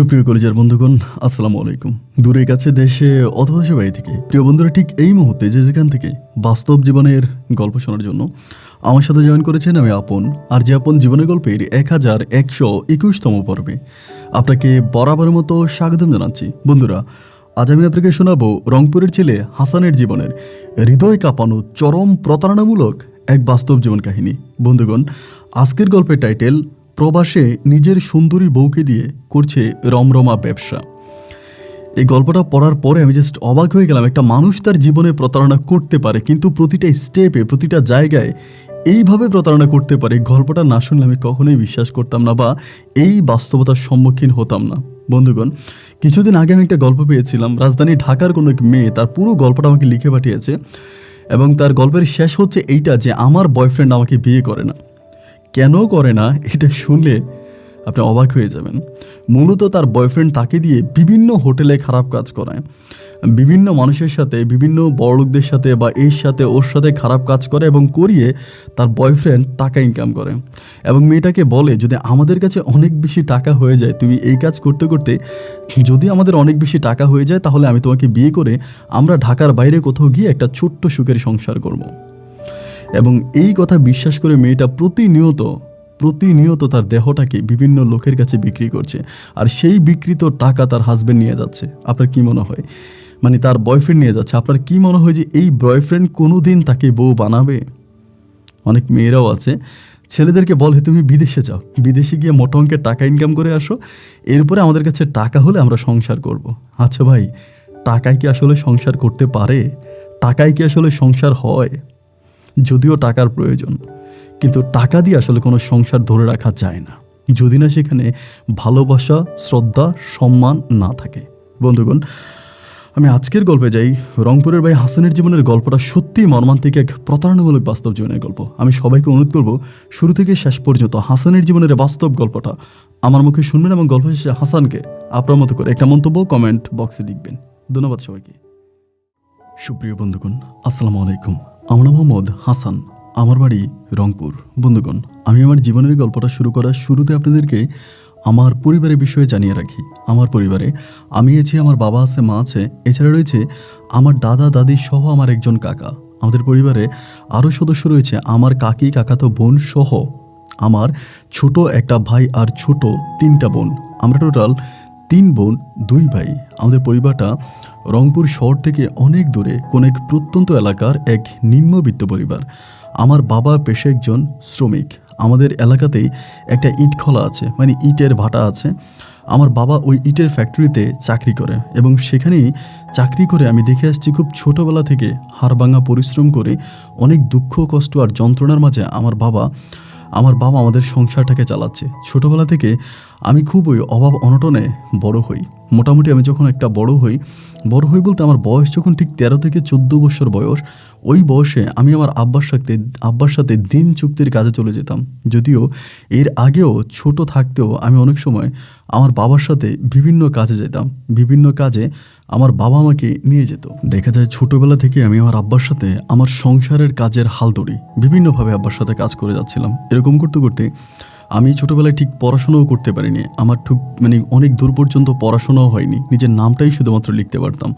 সুপ্রিয় কলেজের বন্ধুগণ, আসসালামু আলাইকুম। দূরে কাছে দেশে অথবা দেশের বাইরে থেকে প্রিয় বন্ধুরা ঠিক এই মুহূর্তে যে যেখান থেকে বাস্তব জীবনের গল্প শোনার জন্য আমার সাথে জয়েন করেছেন আমি আপন। আর যে আপন জীবনের গল্পের 1121তম পর্বে আপনাকে বরাবরের মতো স্বাগতম জানাচ্ছি। বন্ধুরা, আজ আমি আপনাকে শোনাবো রংপুরের ছেলে হাসানের জীবনের হৃদয় কাঁপানো চরম প্রতারণামূলক এক বাস্তব জীবন কাহিনী। বন্ধুগণ, আজকের গল্পের টাইটেল প্রবাসে নিজের সুন্দরী বউকে দিয়ে করছে রমরমা ব্যবসা। এই গল্পটা পড়ার পরে আমি জাস্ট অবাক হয়ে গেলাম। একটা মানুষ তার জীবনে প্রতারণা করতে পারে, কিন্তু প্রতিটা স্টেপে প্রতিটা জায়গায় এইভাবে প্রতারণা করতে পারে। গল্পটা না শুনলে আমি কখনোই বিশ্বাস করতাম না বা এই বাস্তবতার সম্মুখীন হতাম না। বন্ধুগণ, কিছুদিন আগে আমি একটা গল্প পেয়েছিলাম। রাজধানী ঢাকার কোনো এক মেয়ে তার পুরো গল্পটা আমাকে লিখে পাঠিয়েছে এবং তার গল্পের শেষ হচ্ছে এইটা যে আমার বয়ফ্রেন্ড আমাকে বিয়ে করে না। কেন করে না এটা শুনলে আপনি অবাক হয়ে যাবেন। মূলত তার বয়ফ্রেন্ড তাকে দিয়ে বিভিন্ন হোটেলে খারাপ কাজ করায়, বিভিন্ন মানুষের সাথে, বিভিন্ন বড়লোকদের সাথে বা এর সাথে ওর সাথে খারাপ কাজ করে এবং করিয়ে তার বয়ফ্রেন্ড টাকা ইনকাম করে এবং মেয়েটাকে বলে যদি আমাদের কাছে অনেক বেশি টাকা হয়ে যায়, তুমি এই কাজ করতে করতে যদি আমাদের অনেক বেশি টাকা হয়ে যায় তাহলে আমি তোমাকে বিয়ে করে আমরা ঢাকার বাইরে কোথাও গিয়ে একটা ছোট্ট সুখের সংসার করব। এবং এই কথা বিশ্বাস করে মেয়েটা প্রতিনিয়ত তার দেহটাকে বিভিন্ন লোকের কাছে বিক্রি করছে, আর সেই বিক্রিত টাকা তার হাজব্যান্ড নিয়ে যাচ্ছে। আপনার কি মনে হয়, মানে তার বয়ফ্রেন্ড নিয়ে যাচ্ছে? আপনার কি মনে হয় যে এই বয়ফ্রেন্ড কোনো দিন তাকে বউ বানাবে? অনেক মেয়েরাও আছে ছেলেদেরকে বলে তুমি বিদেশে যাও, বিদেশে গিয়ে মোটা অঙ্কের টাকা ইনকাম করে আসো, এরপরে আমাদের কাছে টাকা হলে আমরা সংসার করব। আচ্ছা ভাই, টাকায় কি আসলে সংসার করতে পারে? টাকায় কি আসলে সংসার হয়? যদিও টাকার প্রয়োজন, কিন্তু টাকা দিয়ে আসলে কোনো সংসার ধরে রাখা যায় না যদি না সেখানে ভালোবাসা, শ্রদ্ধা, সম্মান না থাকে। বন্ধুগণ, আমি আজকের গল্পে যাই। রংপুরের ভাই হাসানের জীবনের গল্পটা সত্যিই মর্মান্তিক এক প্রতারণামূলক বাস্তব জীবনের গল্প। আমি সবাইকে অনুরোধ করব শুরু থেকে শেষ পর্যন্ত হাসানের জীবনের বাস্তব গল্পটা আমার মুখে শুনবেন এবং গল্প শেষে হাসানকে আপনার মতো করে একটা মন্তব্য কমেন্ট বক্সে লিখবেন। ধন্যবাদ সবাইকে। সুপ্রিয় বন্ধুগণ, আসসালামু আলাইকুম। আমার নাম মোহাম্মদ হাসান, আমার বাড়ি রংপুর। বন্ধুগণ, আমি আমার জীবনের গল্পটা শুরু করার শুরুতে আপনাদেরকে আমার পরিবারের বিষয়ে জানিয়ে রাখি। আমার পরিবারে আমি আছি, আমার বাবা আছে, মা আছে, এছাড়া রয়েছে আমার দাদা দাদি সহ আমার একজন কাকা। আমাদের পরিবারে আরও সদস্য রয়েছে আমার কাকি, কাকাতো বোন সহ আমার ছোট একটা ভাই আর ছোট 3টা বোন। আমরা টোটাল 3 বোন 2 ভাই। আমাদের পরিবারটা রংপুর শহর থেকে অনেক দূরে কোন এক প্রত্যন্ত এলাকার এক নিম্নবিত্ত পরিবার। আমার বাবা পেশায় একজন শ্রমিক। আমাদের এলাকাতেই একটা ইট খোলা আছে, মানে ইটের ভাটা আছে। আমার বাবা ওই ইটের ফ্যাক্টরিতে চাকরি করে এবং সেখানেই চাকরি করে আমি দেখে আসছি খুব ছোটোবেলা থেকে হাড়ভাঙা পরিশ্রম করে অনেক দুঃখ, কষ্ট আর যন্ত্রণার মাঝে আমার বাবা আমাদের সংসারটাকে চালাচ্ছে। ছোটোবেলা থেকে আমি খুবই অভাব অনটনে বড় হই। মোটামুটি আমি যখন একটা বড় হই বলতে আমার বয়স যখন ঠিক 13 থেকে 14 বছর বয়স, ওই বয়সে আমি আমার আব্বার সাথে দিন চুক্তির কাজে চলে যেতাম। যদিও এর আগেও ছোট থাকতেও আমি অনেক সময় আমার বাবার সাথে বিভিন্ন কাজে যেতাম। বিভিন্ন কাজে আমার বাবা আমাকে নিয়ে যেত। দেখা যায় ছোটোবেলা থেকে আমি আমার আব্বার সাথে আমার সংসারের কাজের হাল ধরি, বিভিন্নভাবে আব্বার সাথে কাজ করে যাচ্ছিলাম। এরকম করতে করতে আমি ছোটোবেলায় ঠিক পড়াশোনাও করতে পারিনি। আমার ঠিক অনেক দূর পর্যন্ত পড়াশোনাও হয়নি, নিজের নামটাই শুধুমাত্র লিখতে পারতাম।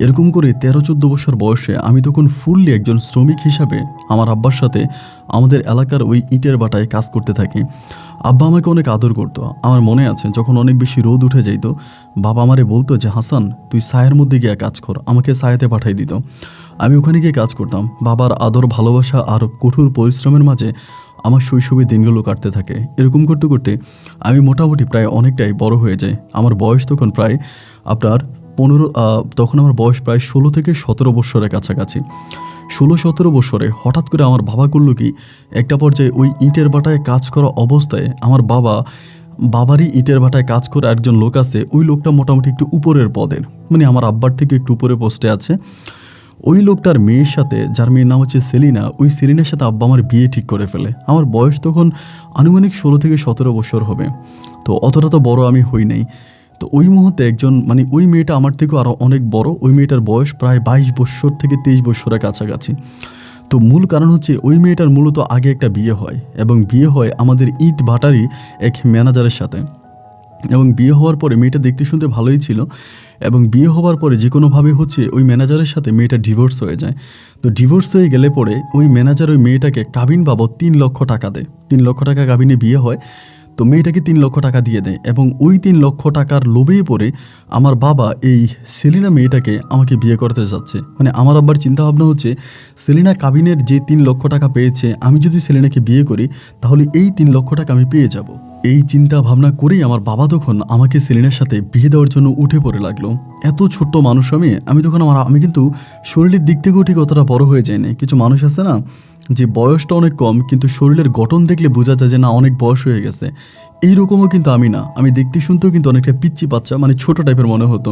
এরকম করে 13-14 বছর বয়সে আমি তখন ফুললি একজন শ্রমিক হিসাবে আমার আব্বার সাথে আমাদের এলাকার ওই ইটের ভাটায় কাজ করতে থাকি। আব্বা আমাকে অনেক আদর করতো। আমার মনে আছে যখন অনেক বেশি রোদ উঠে যাইত, বাবা আমারে বলতো যে হাসান তুই ছায়ার মধ্যে গিয়ে কাজ কর, আমাকে ছায়াতে পাঠাই দিত। আমি ওখানে গিয়ে কাজ করতাম। বাবার আদর, ভালোবাসা আর কঠোর পরিশ্রমের মাঝে আমার শৈশবের দিনগুলো কাটতে থাকে। এরকম করতে করতে আমি মোটামুটি প্রায় অনেকটাই বড় হয়ে যাই। আমার বয়স তখন প্রায় তখন আমার বয়স প্রায় 16 থেকে 17 বছরের কাছাকাছি। 16-17 বছরে হঠাৎ করে আমার বাবা করলো কি, একটা পর্যায়ে ওই ইটের ভাটায় কাজ করা অবস্থায় আমার বাবারই ইটের ভাটায় কাজ করে একজন লোক আছে। ওই লোকটা মোটামুটি একটু উপরের পদের, মানে আমার আব্বার থেকে একটু উপরে পোস্টে আছে। ওই লোকটার মেয়ের সাথে, যার মেয়ের নাম হচ্ছে সেলিনা, ওই সেলিনার সাথে আব্বা আমার বিয়ে ঠিক করে ফেলে। আমার বয়স তখন আনুমানিক 16 থেকে 17 বছর হবে। তো অতটা তো বড় আমি হই নাই। তো ওই মুহূর্তে ওই মেয়েটা আমার থেকেও আরও অনেক বড়। ওই মেয়েটার বয়স প্রায় 22 বছর থেকে 23 বছরের কাছাকাছি। তো মূল কারণ হচ্ছে ওই মেয়েটার মূলত আগে একটা বিয়ে হয় এবং বিয়ে হয় আমাদের ইট ভাটারই এক ম্যানেজারের সাথে। এবং বিয়ে হওয়ার পরে মেয়েটা দেখতে শুনতে ভালোই ছিল, এবং বিয়ে হওয়ার পরে যে কোনোভাবে হচ্ছে ওই ম্যানেজারের সাথে মেয়েটা ডিভোর্স হয়ে যায়। তো ডিভোর্স হয়ে গেলে পরে ওই ম্যানেজার ওই মেয়েটাকে কাবিন বাবদ 3 লক্ষ টাকা দেয়। 3 লক্ষ টাকা কাবিনে বিয়ে হয়। তো মেয়েটাকে 3 লক্ষ টাকা দিয়ে দেয়, এবং ওই 3 লক্ষ টাকার লোভেই পড়ে আমার বাবা এই সেলিনা মেয়েটাকে আমাকে বিয়ে করতে যাচ্ছে। মানে আমার আব্বার চিন্তাভাবনা হচ্ছে, সেলিনা কাবিনের যে 3 লক্ষ টাকা পেয়েছে, আমি যদি সেলিনাকে বিয়ে করি তাহলে এই 3 লক্ষ টাকা আমি পেয়ে যাব। এই চিন্তা ভাবনা করেই আমার বাবা তখন আমাকে সেলিনার সাথে বিয়ে দেওয়ার জন্য উঠে পড়ে লাগলো। এত ছোট্ট মানুষ আমি তখন আমি কিন্তু শরীরের দিক থেকেও ঠিক অতটা বড় হয়ে যায়নি। কিছু মানুষ আছে না, যে বয়সটা অনেক কম কিন্তু শরীরের গঠন দেখলে বোঝা যায় যে না অনেক বয়স হয়ে গেছে। এইরকমও কিন্তু আমি না, আমি দেখতে শুনতেও কিন্তু অনেকটা পিচ্চি বাচ্চা, মানে ছোট টাইপের মনে হতো।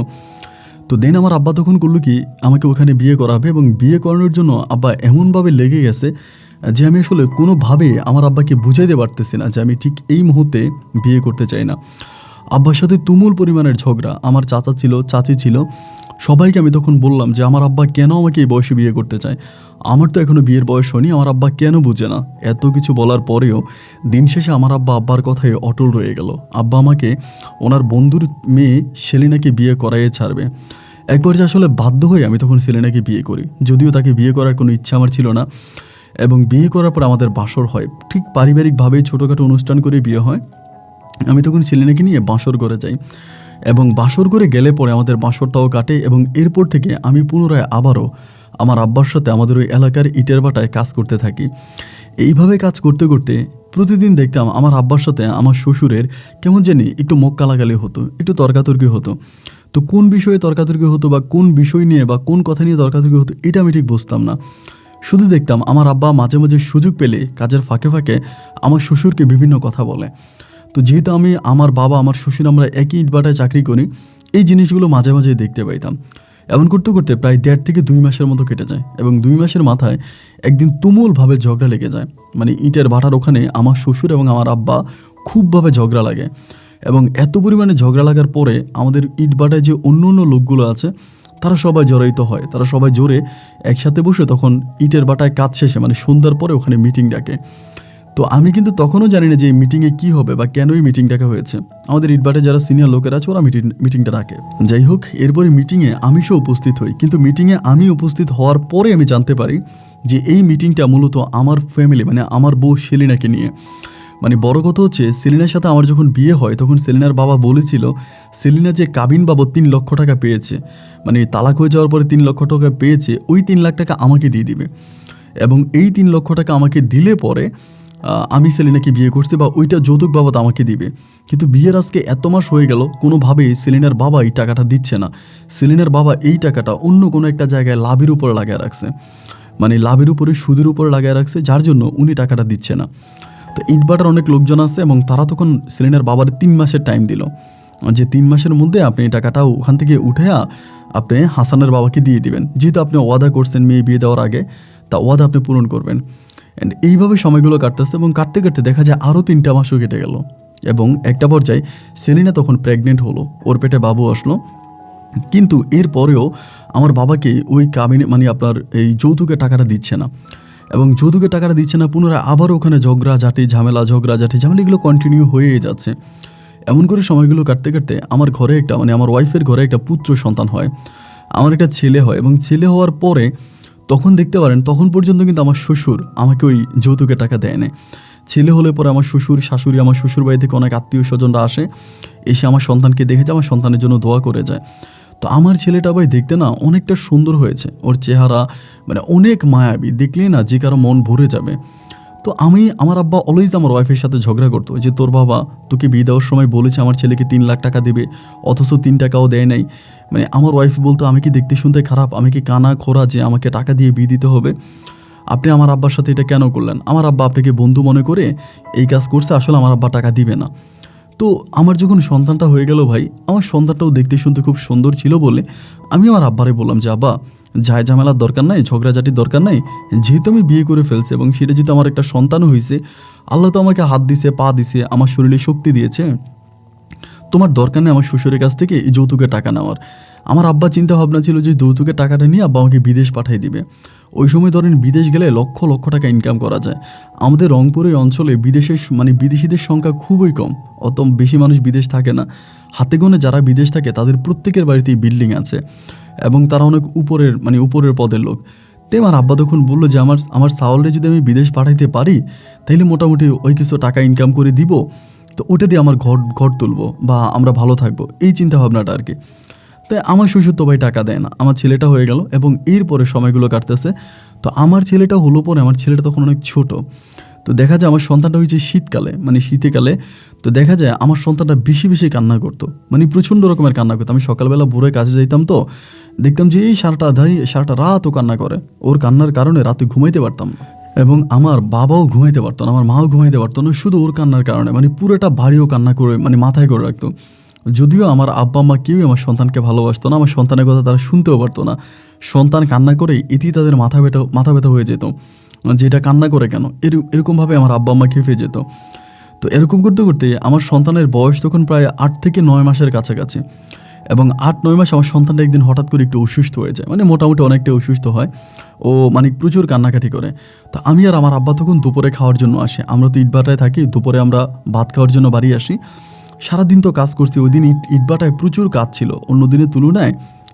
তো দেন আমার আব্বা তখন করলো কি, আমাকে ওখানে বিয়ে করাবে, এবং বিয়ে করানোর জন্য আব্বা এমনভাবে লেগে গেছে যে আমি আসলে কোনোভাবে আমার আব্বাকে বুঝাইতে পারতেছি না যে আমি ঠিক এই মুহূর্তে বিয়ে করতে চাই না। আব্বার সাথে তুমুল পরিমাণের ঝগড়া, আমার চাচা ছিল, চাচি ছিল, সবাইকে আমি তখন বললাম যে আমার আব্বা কেন আমাকে এই বয়সে বিয়ে করতে চায়, আমার তো এখনও বিয়ের বয়স হয়নি, আমার আব্বা কেন বুঝে না। এত কিছু বলার পরেও দিন শেষে আমার আব্বা আব্বার কথায় অটল রয়ে গেল। আব্বা আমাকে ওনার বন্ধুর মেয়ে সেলিনাকে বিয়ে করাইয়ে ছাড়বে। একবার যে আসলে বাধ্য হয়ে আমি তখন সেলিনাকে বিয়ে করি, যদিও তাকে বিয়ে করার কোনো ইচ্ছা আমার ছিল না। এবং বিয়ে করার পর আমাদের বাসর হয়, ঠিক পারিবারিকভাবেই ছোটোখাটো অনুষ্ঠান করে বিয়ে হয়। আমি তখন সেলিনাকে নিয়ে বাসর ঘরে যাই, এবং বাসর ঘরে গেলে পরে আমাদের বাসরটাও কাটে, এবং এরপর থেকে আমি পুনরায় আবারও আমার আব্বার সাথে আমাদের ওই এলাকার ইটের ভাটায় কাজ করতে থাকি। এইভাবে কাজ করতে করতে প্রতিদিন দেখতাম আমার আব্বার সাথে আমার শ্বশুরের কেমন জানি একটু মুখ কালাকালি হতো, একটু তর্কাতর্কি হতো। তো কোন বিষয়ে তর্কাতর্কি হতো বা কোন বিষয় নিয়ে বা কোন কথা নিয়ে তর্কাতর্কি হতো এটা আমি ঠিক বুঝতাম না। শুধু দেখতাম আমার আব্বা মাঝে মাঝে সুযোগ পেলে কাজের ফাঁকে ফাঁকে আমার শ্বশুরকে বিভিন্ন কথা বলে। তো যেহেতু আমার বাবা আমার শ্বশুর আমরা একই ইটভাটায় চাকরি করি, এই জিনিসগুলো মাঝে মাঝে দেখতে পাইতাম। এমন করতে করতে প্রায় 1.5 থেকে 2 মাসের মতো কেটে যায়, এবং 2 মাসের মাথায় একদিন তুমুলভাবে ঝগড়া লেগে যায়। মানে ইটের ভাটার ওখানে আমার শ্বশুর এবং আমার আব্বা খুবভাবে ঝগড়া লাগে, এবং এত পরিমাণে ঝগড়া লাগার পরে আমাদের ইটভাটায় যে অন্য অন্য লোকগুলো আছে তারা সবাই জড়াইত হয়, তারা সবাই জোরে একসাথে বসে তখন ইটের ভাটায় কাজ শেষে মানে সন্ধ্যার পরে ওখানে মিটিং ডাকে। তো আমি কিন্তু তখনও জানি না যে এই মিটিংয়ে কী হবে বা কেন এই মিটিং ডাকা হয়েছে। আমাদের ইটভাটায় যারা সিনিয়র লোকেরা আছে ওরা মিটিংটা ডাকে। যাই হোক, এরপরে মিটিংয়ে আমি উপস্থিত হই, কিন্তু মিটিংয়ে আমি উপস্থিত হওয়ার পরে আমি জানতে পারি যে এই মিটিংটা মূলত আমার ফ্যামিলি মানে আমার বউ সেলিনাকে নিয়ে। মানে বড় কথা হচ্ছে, সেলিনার সাথে আমার যখন বিয়ে হয় তখন সেলিনার বাবা বলেছিল সেলিনা যে কাবিন বাবদ 3 লক্ষ টাকা পেয়েছে, মানে তালাক হয়ে যাওয়ার পরে 3 লক্ষ টাকা পেয়েছে, ওই 3 লাখ টাকা আমাকে দিয়ে দিবে, এবং এই 3 লক্ষ টাকা আমাকে দিলে পরে আমি সেলিনাকে বিয়ে করছি বা ওইটা যৌতুক বাবদ আমাকে দিবে। কিন্তু বিয়ের আজকে এত মাস হয়ে গেল, কোনোভাবেই সেলিনার বাবা এই টাকাটা দিচ্ছে না। সেলিনার বাবা এই টাকাটা অন্য কোনো একটা জায়গায় লাভের উপরে লাগিয়ে রাখছে, মানে লাভের উপরে সুদের উপরে লাগিয়ে রাখছে, যার জন্য উনি টাকাটা দিচ্ছে না। তো ইটভাটার অনেক লোকজন আছে, এবং তারা তখন সেলিনার বাবার 3 মাসের টাইম দিল, যে 3 মাসের মধ্যে আপনি এই টাকাটা ওখান থেকে উঠে আপনি হাসানের বাবাকে দিয়ে দিবেন, যেহেতু আপনি ওয়াদা করছেন মেয়ে বিয়ে দেওয়ার আগে, তা ওয়াদা আপনি পূরণ করবেন। অ্যান্ড এইভাবে সময়গুলো কাটতেছে, এবং কাটতে কাটতে দেখা যায় আরও 3টা মাসও কেটে গেল, এবং একটা পর্যায়ে সেলিনা তখন প্রেগনেন্ট হলো, ওর পেটে বাবু আসলো। কিন্তু এরপরেও আমার বাবাকে ওই কাবিনে মানে আপনার এই যৌতুকের টাকাটা দিচ্ছে না, এবং যৌতুকের টাকাটা দিচ্ছে না, পুনরায় আবারও ওখানে ঝগড়াঝাটি ঝামেলা এগুলো কন্টিনিউ হয়েই যাচ্ছে। এমন করে সময়গুলো কাটতে কাটতে আমার ঘরে একটা মানে আমার ওয়াইফের ঘরে একটা পুত্র সন্তান হয়, আমার একটা ছেলে হয়, এবং ছেলে হওয়ার পরে তখন দেখতে পারেন তখন পর্যন্ত কিন্তু আমার শ্বশুর আমাকে ওই যৌতুকের টাকা দেয় না। ছেলে হলে পরে আমার শ্বশুর শাশুড়ি আমার শ্বশুর বাড়ি থেকে অনেক আত্মীয় স্বজনরা আসে, এসে আমার সন্তানকে দেখে যায়, আমার সন্তানের জন্য দোয়া করে যায়। তো আমার ছেলেটা ভাই দেখতে না অনেকটা সুন্দর হয়েছে, ওর চেহারা মানে অনেক মায়াবী, দেখলেই না যে কারো মন ভরে যাবে। তো আমার আব্বা অলওয়েজ আমার ওয়াইফের সাথে ঝগড়া করতো যে তোর বাবা তোকে বিয়ে দেওয়ার সময় বলেছে আমার ছেলেকে 3 লাখ টাকা দেবে, অথচ 3 টাকাও দেয় নাই। মানে আমার ওয়াইফ বলতো আমি কি দেখতে শুনতে খারাপ, আমি কি কানা খোরা যে আমাকে টাকা দিয়ে বিয়ে দিতে হবে, আপনি আমার আব্বার সাথে এটা কেন করলেন? আমার আব্বা আপনাকে বন্ধু মনে করে এই কাজ করছে, আসলে আমার আব্বা টাকা দিবে না। তো আমার যখন সন্তানটা হয়ে গেল ভাই, আমার সন্তানটাও দেখতে শুনতে খুব সুন্দর ছিল বলে আমি আমার আব্বারে বললাম যে আব্বা ঝাই ঝামেলার দরকার নাই, ঝগড়াঝাটির দরকার নাই, যেহেতু আমি বিয়ে করে ফেলছি এবং সেটা যেহেতু আমার একটা সন্তানও হয়েছে, আল্লাহ তো আমাকে হাত দিছে, পা দিছে, আমার শরীরে শক্তি দিয়েছে, তোমার দরকার নেই আমার শ্বশুরের কাছ থেকে এই যৌতুকের টাকা নেওয়ার। আমার আব্বা চিন্তা ভাবনা ছিল যে যৌতুকের টাকাটা নিয়ে আব্বা আমাকে বিদেশ পাঠিয়ে দিবে। ওই সময় ধরেন বিদেশ গেলে লক্ষ লক্ষ টাকা ইনকাম করা যায়। আমাদের রংপুর এই অঞ্চলে বিদেশিদের সংখ্যা খুবই কম, অত বেশি মানুষ বিদেশ থাকে না। হাতে গোনে যারা বিদেশ থাকে তাদের প্রত্যেকের বাড়িতেই বিল্ডিং আছে এবং তারা অনেক উপরের পদের লোক। তাই আমার আব্বা তখন বললো যে আমার সাওয়ালরে যদি আমি বিদেশ পাঠাইতে পারি তাইলে মোটামুটি ওই কিছু টাকা ইনকাম করে দিব, তো ওটা দিয়ে আমার ঘর তুলবো বা আমরা ভালো থাকবো, এই চিন্তা ভাবনাটা আর কি। তাই আমার শ্বশুর তো ভাই টাকা দেয় না, আমার ছেলেটা হয়ে গেল এবং এরপরে সময়গুলো কাটতেছে। তো আমার ছেলেটা হলো পরে, আমার ছেলেটা তখন অনেক ছোট। তো দেখা যায় আমার সন্তানটা হয়েছে শীতকালে। তো দেখা যায় আমার সন্তানটা বেশি বেশি কান্না করতো, প্রচণ্ড রকমের কান্না করতো। আমি সকালবেলা ভোরে কাজে যাইতাম, তো দেখতাম যে এই সারাটা রাত ও কান্না করে। ওর কান্নার কারণে রাতে ঘুমাইতে পারতাম না এবং আমার বাবাও ঘুমাইতে পারতো না, আমার মাও ঘুমাইতে পারতো না, শুধু ওর কান্নার কারণে। পুরোটা বাড়িও কান্না করে মাথায় করে রাখতো। যদিও আমার আব্বা মা কেউই আমার সন্তানকে ভালোবাসতো না, আমার সন্তানের কথা তারা শুনতেও পারতো না। সন্তান কান্না করেই এটি তাদের মাথা ব্যথা হয়ে যেত যে এটা কান্না করে কেন, এরকমভাবে আমার আব্বা মা খেপে যেত। তো এরকম করতে করতে আমার সন্তানের বয়স তখন প্রায় 8 থেকে 9 মাসের কাছাকাছি। এবং 8-9 মাস আমার সন্তানটা একদিন হঠাৎ করে একটু অসুস্থ হয়ে যায়, মোটামুটি অনেকটা অসুস্থ হয়। ও প্রচুর কান্নাকাটি করে। তো আমি আর আমার আব্বা তখন দুপুরে খাওয়ার জন্য আসে। আমরা তো ইটভাটায় থাকি, দুপুরে আমরা ভাত খাওয়ার জন্য বাড়ি আসি। সারাদিন তো কাজ করছি, ওই দিন ইটভাটায় প্রচুর কাজ ছিল, অন্য দিনের তুলনায়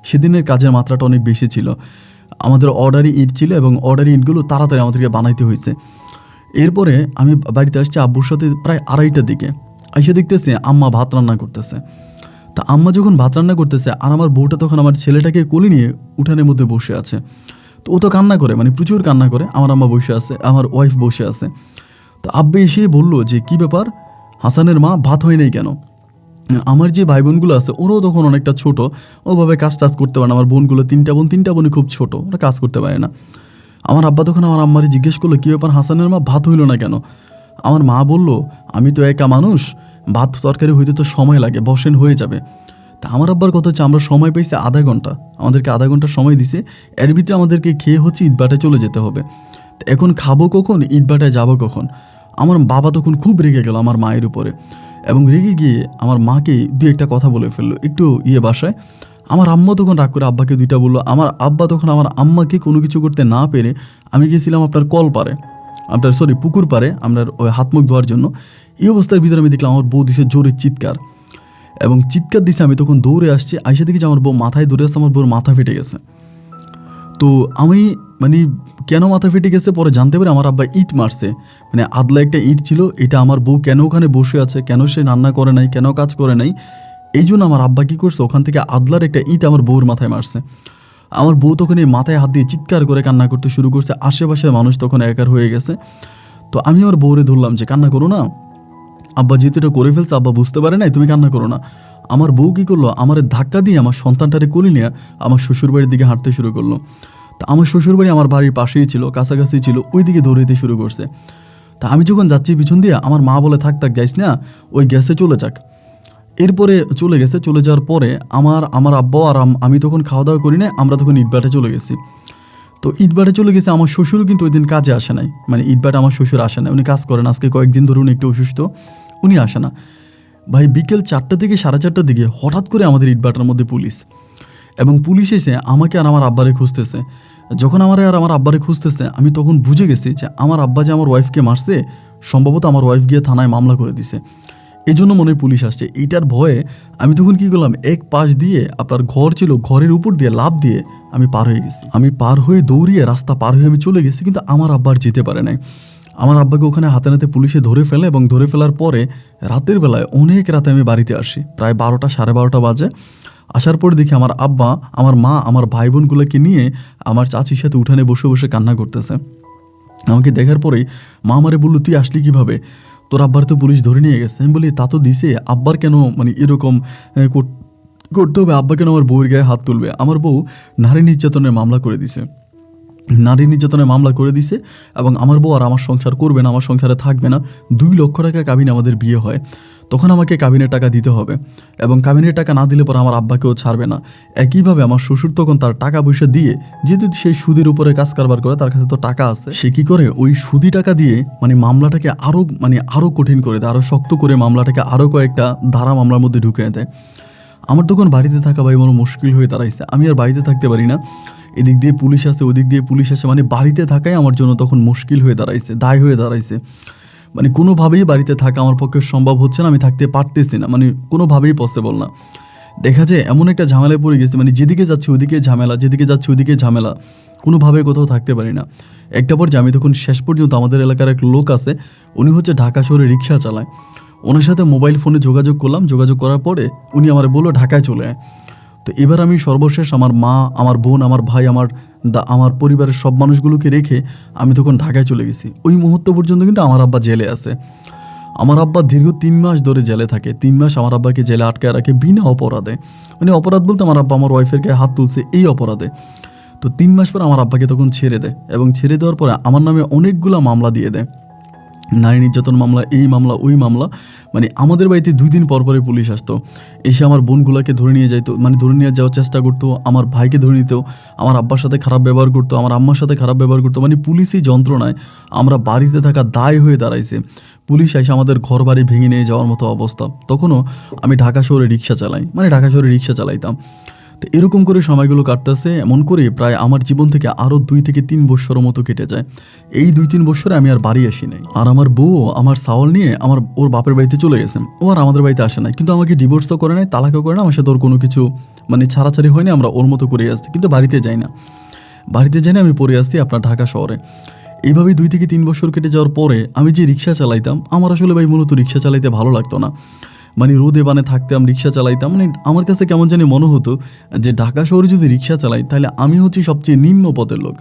সেদিনের কাজের মাত্রাটা অনেক বেশি ছিল। আমাদের অর্ডারি ইট ছিল এবং অর্ডারি ইটগুলো তাড়াতাড়ি আমাদেরকে বানাইতে হয়েছে। এরপরে আমি বাড়িতে আসছি আব্বুর সাথে প্রায় 2:30টার দিকে। এসে দেখতেছি আম্মা ভাত রান্না করতেছে। তা আম্মা যখন ভাত রান্না করতেছে আর আমার বউটা তখন আমার ছেলেটাকে কোলে নিয়ে উঠানের মধ্যে বসে আছে। তো ও তো কান্না করে, প্রচুর কান্না করে। আমার আম্মা বসে আছে, আমার ওয়াইফ বসে আছে। তো আব্বা এসে বললো যে কী ব্যাপার, হাসানের মা ভাত হয় নাই কেন? আমার যে ভাই বোনগুলো আছে ওরাও তখন অনেকটা ছোট, ওভাবে কাজ টাজ করতে পারে না। আমার বোনগুলো তিনটা বোনই খুব ছোট, ওরা কাজ করতে পারে না। আমার আব্বা তখন আমার আম্মারে জিজ্ঞেস করলো কী ব্যাপার, হাসানের মা ভাত হইল না কেন? আমার মা বলল আমি তো একা মানুষ, ভাত তরকারি হইতে তো সময় লাগে, বসেন হয়ে যাবে। তা আমার আব্বার কথা হচ্ছে আমরা সময় পেয়েছি আধা ঘন্টা, আমাদেরকে আধা ঘন্টা সময় দিছে। এর ভিতরে আমাদেরকে খেয়ে ইটভাটায় চলে যেতে হবে। তো এখন খাবো কখন, ইটভাটায় যাবো কখন? আমার বাবা তখন খুব রেগে গেল আমার মায়ের উপরে এবং রেগে গিয়ে আমার মাকে 2-1টা কথা বলে ফেললো একটু বাসায়। আমার আম্মা তখন রাগ করে আব্বাকে 2টা বললো। আমার আব্বা তখন আমার আম্মাকে কোনো কিছু করতে না পেরে আমি গিয়েছিলাম আপনার পুকুর পাড়ে আপনার ওই হাত মুখ ধোয়ার জন্য। এই অবস্থার ভিতরে আমি দেখলাম আমার বউ দিছে জোরে চিৎকার এবং চিৎকার দিছে। আমি তখন দৌড়ে আসছি, আইসা দেখি যে আমার বউ মাথায় দৌড়ে আসছে, আমার বউর মাথা ফেটে গেছে। তো আমি কেন মাথা ফেটে গেছে পরে জানতে পারি আমার আব্বা ইট মারছে, আদলা একটা ইট ছিল, এটা আমার বউ কেন ওখানে বসে আছে, কেন সে রান্না করে নাই, কেন কাজ করে নাই, এই জন্য আমার আব্বা কী করছে ওখান থেকে আদলার একটা ইট আমার বউর মাথায় মারছে। আমার বউ তখন এই মাথায় হাত দিয়ে চিৎকার করে কান্না করতে শুরু করছে। আশেপাশের মানুষ তখন একার হয়ে গেছে। তো আমি আমার বউরে ধরলাম যে কান্না করো না, আব্বা যেহেতু এটা করে ফেলছে, আব্বা বুঝতে পারে নাই, তুমি কান্না করো না। আমার বউ কী করলো, আমার ধাক্কা দিয়ে আমার সন্তানটারে কোলে নিয়ে আমার শ্বশুরবাড়ির দিকে হাঁটতে শুরু করলো। তা আমার শ্বশুরবাড়ি আমার বাড়ির পাশেই ছিল, কাছাকাছি ছিল, ওই দিকে দৌড়াইতে শুরু করছে। তা আমি যখন যাচ্ছি পিছন দিয়ে আমার মা বলে থাক যাইস না, ওই গ্যাসে চলে যাক। এরপরে চলে গেছে। চলে যাওয়ার পরে আমার আব্বা আর আমি তখন খাওয়া দাওয়া করি না, আমরা তখন ইটভাটায় চলে গেছি। তো ইটভাটায় চলে গেছে, আমার শ্বশুরও কিন্তু ওই দিন কাজে আসে নাই, ইটভাটা আমার শ্বশুর আসে না, উনি কাজ করেন। আজকে কয়েকদিন ধরে উনি একটু অসুস্থ, উনি আসে না। ভাই বিকেল 4টা থেকে 4:30টার দিকে হঠাৎ করে আমাদের ইটভাটার মধ্যে পুলিশ, এবং পুলিশ এসে আমাকে আর আমার আব্বারে খুঁজতেছে। যখন আমার আব্বারে খুঁজতেছে আমি তখন বুঝে গেছি যে আমার আব্বা যে আমার ওয়াইফকে মারছে, সম্ভবত আমার ওয়াইফ গিয়ে থানায় মামলা করে দিছে, এই জন্য মনে হয় পুলিশ আসছে। এইটার ভয়ে আমি তখন কী করলাম, এক পাশ দিয়ে আপনার ঘর ছিল, ঘরের উপর দিয়ে লাফ দিয়ে আমি পার হয়ে গেছি। আমি পার হয়ে দৌড়িয়ে রাস্তা পার হয়ে আমি চলে গেছি, কিন্তু আমার আব্বার যেতে পারে নাই। আমার আব্বাকে ওখানে হাতে নাতে পুলিশে ধরে ফেলে এবং ধরে ফেলার পরে রাতের বেলায় অনেক রাতে আমি বাড়িতে আসি, প্রায় 12টা 12:30 বাজে। আসার পর দেখি আমার আব্বা, আমার মা, আমার ভাই বোনগুলোকে নিয়ে আমার চাচির সাথে উঠানে বসে বসে কান্না করতেছে। আমাকে দেখার পরেই মা আমারে বললো তুই আসলি কীভাবে, তোর আব্বার তো পুলিশ ধরে নিয়ে গেছে। আমি বলি তা তো দিছে, আব্বার কেন এরকম করতে হবে, আব্বা কেন আমার বউয়ের গায়ে হাত তুলবে? আমার বউ নারী নির্যাতনের মামলা করে দিছে, এবং আমার বউ আর আমার সংসার করবে না, আমার সংসারে থাকবে না। 2 লক্ষ টাকা কাবিনে আমাদের বিয়ে হয়, তখন আমাকে কাবিনের টাকা দিতে হবে, এবং কাবিনের টাকা না দিলে পরে আমার আব্বাকেও ছাড়বে না। একইভাবে আমার শ্বশুর তখন তার টাকা পয়সা দিয়ে, যেহেতু সেই সুদের উপরে কাজ কারবার করে, তার কাছে তো টাকা আছে, সে কী করে ওই সুদি টাকা দিয়ে মামলাটাকে আরও কঠিন করে দেয়, আরও শক্ত করে মামলাটাকে আরও কয়েকটা ধারা মামলার মধ্যে ঢুকিয়ে দেয়। আমার তখন বাড়িতে থাকা ভাই আমার মুশকিল হয়ে দাঁড়াইছে। আমি আর বাড়িতে থাকতে পারি না। এদিক দিয়ে পুলিশ আসে, ওদিক দিয়ে পুলিশ আসে, মানে বাড়িতে থাকাই আমার জন্য তখন মুশকিল হয়ে দাঁড়াইছে, দায় হয়ে দাঁড়াইছে। মানে কোনোভাবেই বাড়িতে থাকা আমার পক্ষে সম্ভব হচ্ছে না, আমি থাকতে পারতেছি না, মানে কোনোভাবেই পসিবল না। দেখা যায় এমন একটা ঝামেলায় পড়ে গেছে, মানে যেদিকে যাচ্ছি ওদিকে ঝামেলা, যেদিকে যাচ্ছি ওদিকে ঝামেলা, কোনোভাবে কোথাও থাকতে পারি না। একটা পর্যায়ে আমি তখন শেষ পর্যন্ত, আমাদের এলাকার এক লোক আছে, উনি হচ্ছে ঢাকা শহরে রিক্সা চালায়, ওনার সাথে মোবাইল ফোনে যোগাযোগ করলাম। যোগাযোগ করার পরে উনি আমার বললো ঢাকায় চলে আয়। তো এবার আমি সর্বশেষ আমার মা, আমার বোন, আমার ভাই, আমার পরিবারের সব মানুষগুলোকে রেখে আমি তখন ঢাকায় চলে গেছি। ওই মুহূর্ত পর্যন্ত কিন্তু আমার আব্বা জেলে আছে। আমার আব্বা দীর্ঘ 3 মাস ধরে জেলে থাকে। 3 মাস আমার আব্বাকে জেলে আটকায় রাখে বিনা অপরাধে। মানে অপরাধ বলতে আমার আব্বা আমার ওয়াইফের গায়ে হাত তুলছে, এই অপরাধে। তো 3 মাস পর আমার আব্বাকে তখন ছেড়ে দেয়, এবং ছেড়ে দেওয়ার পরে আমার নামে অনেকগুলো মামলা দিয়ে দেয়, নারী নির্যাতন মামলা, এই মামলা, ওই মামলা। মানে আমাদের বাড়িতে 2 দিন পর পরে পুলিশ আসতো, এসে আমার বোনগুলোকে ধরে নিয়ে যাইতো, মানে ধরে নিয়ে যাওয়ার চেষ্টা করতো, আমার ভাইকে ধরে নিত, আমার আব্বার সাথে খারাপ ব্যবহার করতো, আমার আম্মার সাথে খারাপ ব্যবহার করতো। মানে পুলিশি যন্ত্রণায় আমরা বাড়িতে থাকা দায় হয়ে দাঁড়াইছে। পুলিশ এসে আমাদের ঘর বাড়ি ভেঙে নিয়ে যাওয়ার মতো অবস্থা। তখনও আমি ঢাকা শহরে রিক্সা চালাই, মানে ঢাকা শহরে রিক্সা চালাইতাম। তো এরকম করে সময়গুলো কাটতেছে, এমন করে প্রায় আমার জীবন থেকে আরও 2 থেকে 3 বছরের মতো কেটে যায়। এই 2-3 বছরে আমি আর বাড়ি আসি নাই। আর আমার বউ আমার সাওয়াল নিয়ে ওর বাপের বাড়িতে চলে গেছে, ও আর আমাদের বাড়িতে আসে নাই। কিন্তু আমাকে ডিভোর্সও করে নাই, তালাকও করে না, আমার সাথে ওর কোনো কিছু মানে ছাড়াছাড়ি হয়নি, আমরা ওর মতো করে আসছি। কিন্তু বাড়িতে যাই না, আমি পড়ে আসছি আপনার ঢাকা শহরে। এইভাবেই 2 থেকে 3 বছর কেটে যাওয়ার পরে আমি যে রিক্সা চালাইতাম, আমার আসলে ভাই মূলত রিক্সা চালাইতে ভালো লাগতো না। মানে রোদে বানে থাকতাম, রিক্সা চালাইতাম, মানে আমার কাছে কেমন জানি মনে হতো যে ঢাকা শহরে যদি রিক্সা চালাই তাহলে আমি হচ্ছি সবচেয়ে নিম্ন পদের লোক।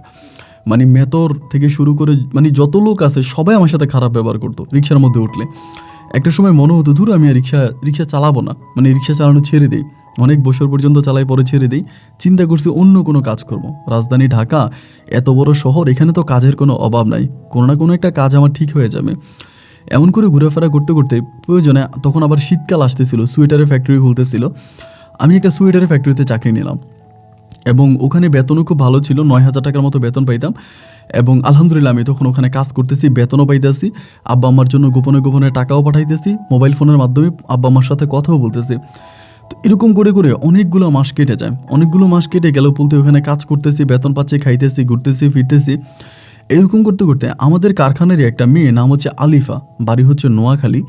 মানে মেতর থেকে শুরু করে মানে যত লোক আছে সবাই আমার সাথে খারাপ ব্যবহার করতো রিক্সার মধ্যে উঠলে। একটা সময় মনে হতো ধুর আমি আর রিক্সা চালাবো না, মানে রিক্সা চালানো ছেড়ে দিই। অনেক বছর পর্যন্ত চালাই, পরে ছেড়ে দিই। চিন্তা করছি অন্য কোনো কাজ করব। রাজধানী ঢাকা এত বড় শহর, এখানে তো কাজের কোনো অভাব নাই, কোনো না কোনো একটা কাজ আমার ঠিক হয়ে যাবে। এমন করে ঘোরাফেরা করতে করতে প্রয়োজনে তখন আবার শীতকাল আসতেছিল, সোয়েটারের ফ্যাক্টরি খুলতেছিল। আমি একটা সোয়েটারের ফ্যাক্টরিতে চাকরি নিলাম, এবং ওখানে বেতনও খুব ভালো ছিল, 9,000 টাকার মতো বেতন পাইতাম। এবং আলহামদুলিল্লাহ আমি তখন ওখানে কাজ করতেছি, বেতনও পাইতেছি, আব্বা আম্মার জন্য গোপনে গোপনে টাকাও পাঠাইতেছি, মোবাইল ফোনের মাধ্যমে আব্বা আম্মার সাথে কথাও বলতেছি। তো এরকম করে করে অনেকগুলো মাস কেটে যায়। অনেকগুলো মাস কেটে গেল বলতে ওখানে কাজ করতেছি, বেতন পাচ্ছি, খাইতেছি, ঘুরতেছি, ফিরতেছি। এরকম করতে করতে আমাদের কারখানারই একটা মেয়ে, নাম হচ্ছে আলিফা, বাড়ি হচ্ছে নোয়াখালী।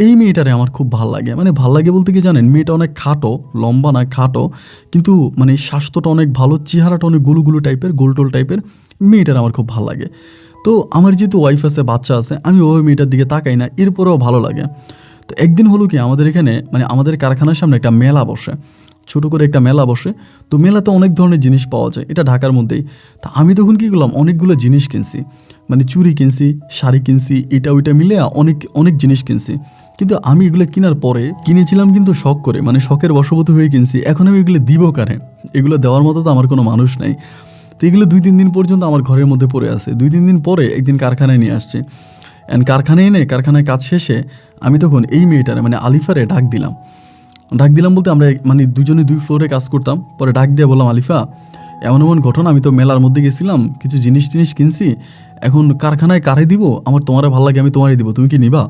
এই মেয়েটারে আমার খুব ভাল লাগে। মানে ভাল লাগে বলতে কি জানেন, মেয়েটা অনেক খাটো, লম্বা না খাটো, কিন্তু মানে স্বাস্থ্যটা অনেক ভালো, চেহারাটা অনেক গুলুগুলু টাইপের, গোলটোল টাইপের। মেয়েটার আমার খুব ভালো লাগে। তো আমার যেহেতু ওয়াইফ আছে, বাচ্চা আছে, আমি ওই মেয়েটার দিকে তাকাই না, এরপরেও ভালো লাগে। তো একদিন হলো কি, আমাদের এখানে মানে আমাদের কারখানার সামনে একটা মেলা বসে, ছোটো করে একটা মেলা বসে। তো মেলাতে অনেক ধরনের জিনিস পাওয়া যায়, এটা ঢাকার মধ্যেই। তা আমি তখন কী করলাম, অনেকগুলো জিনিস কিনছি, মানে চুড়ি কিনছি, শাড়ি কিনছি, এটা ওইটা মিলে অনেক অনেক জিনিস কিনছি। কিন্তু আমি এগুলো কেনার পরে কিনেছিলাম কিন্তু শখ করে, মানে শখের বশবর্তী হয়ে কিনছি। এখন আমি এগুলো দিব কারে, এগুলো দেওয়ার মতো তো আমার কোনো মানুষ নাই। তো এগুলো 2-3 দিন পর্যন্ত আমার ঘরের মধ্যে পড়ে আছে। 2-3 দিন পরে একদিন কারখানায় নিয়ে আসছে, অ্যান্ড কারখানায় এনে কারখানায় কাজ শেষে আমি তখন এই মেয়েটারে মানে আলিফারে ডাক দিলাম বলতে আমরা মানে দুজনে 2 ফ্লোরে কাজ করতাম। পরে ডাক দিয়ে বললাম, আলিফা এমন এমন ঘটনা, আমি তো মেলার মধ্যে গেছিলাম, কিছু জিনিস কিনছি, এখন কারখানায় কারে দিব, আমার তোমারে ভালো লাগে, আমি তোমারই দিব, তুমি কি নিবা?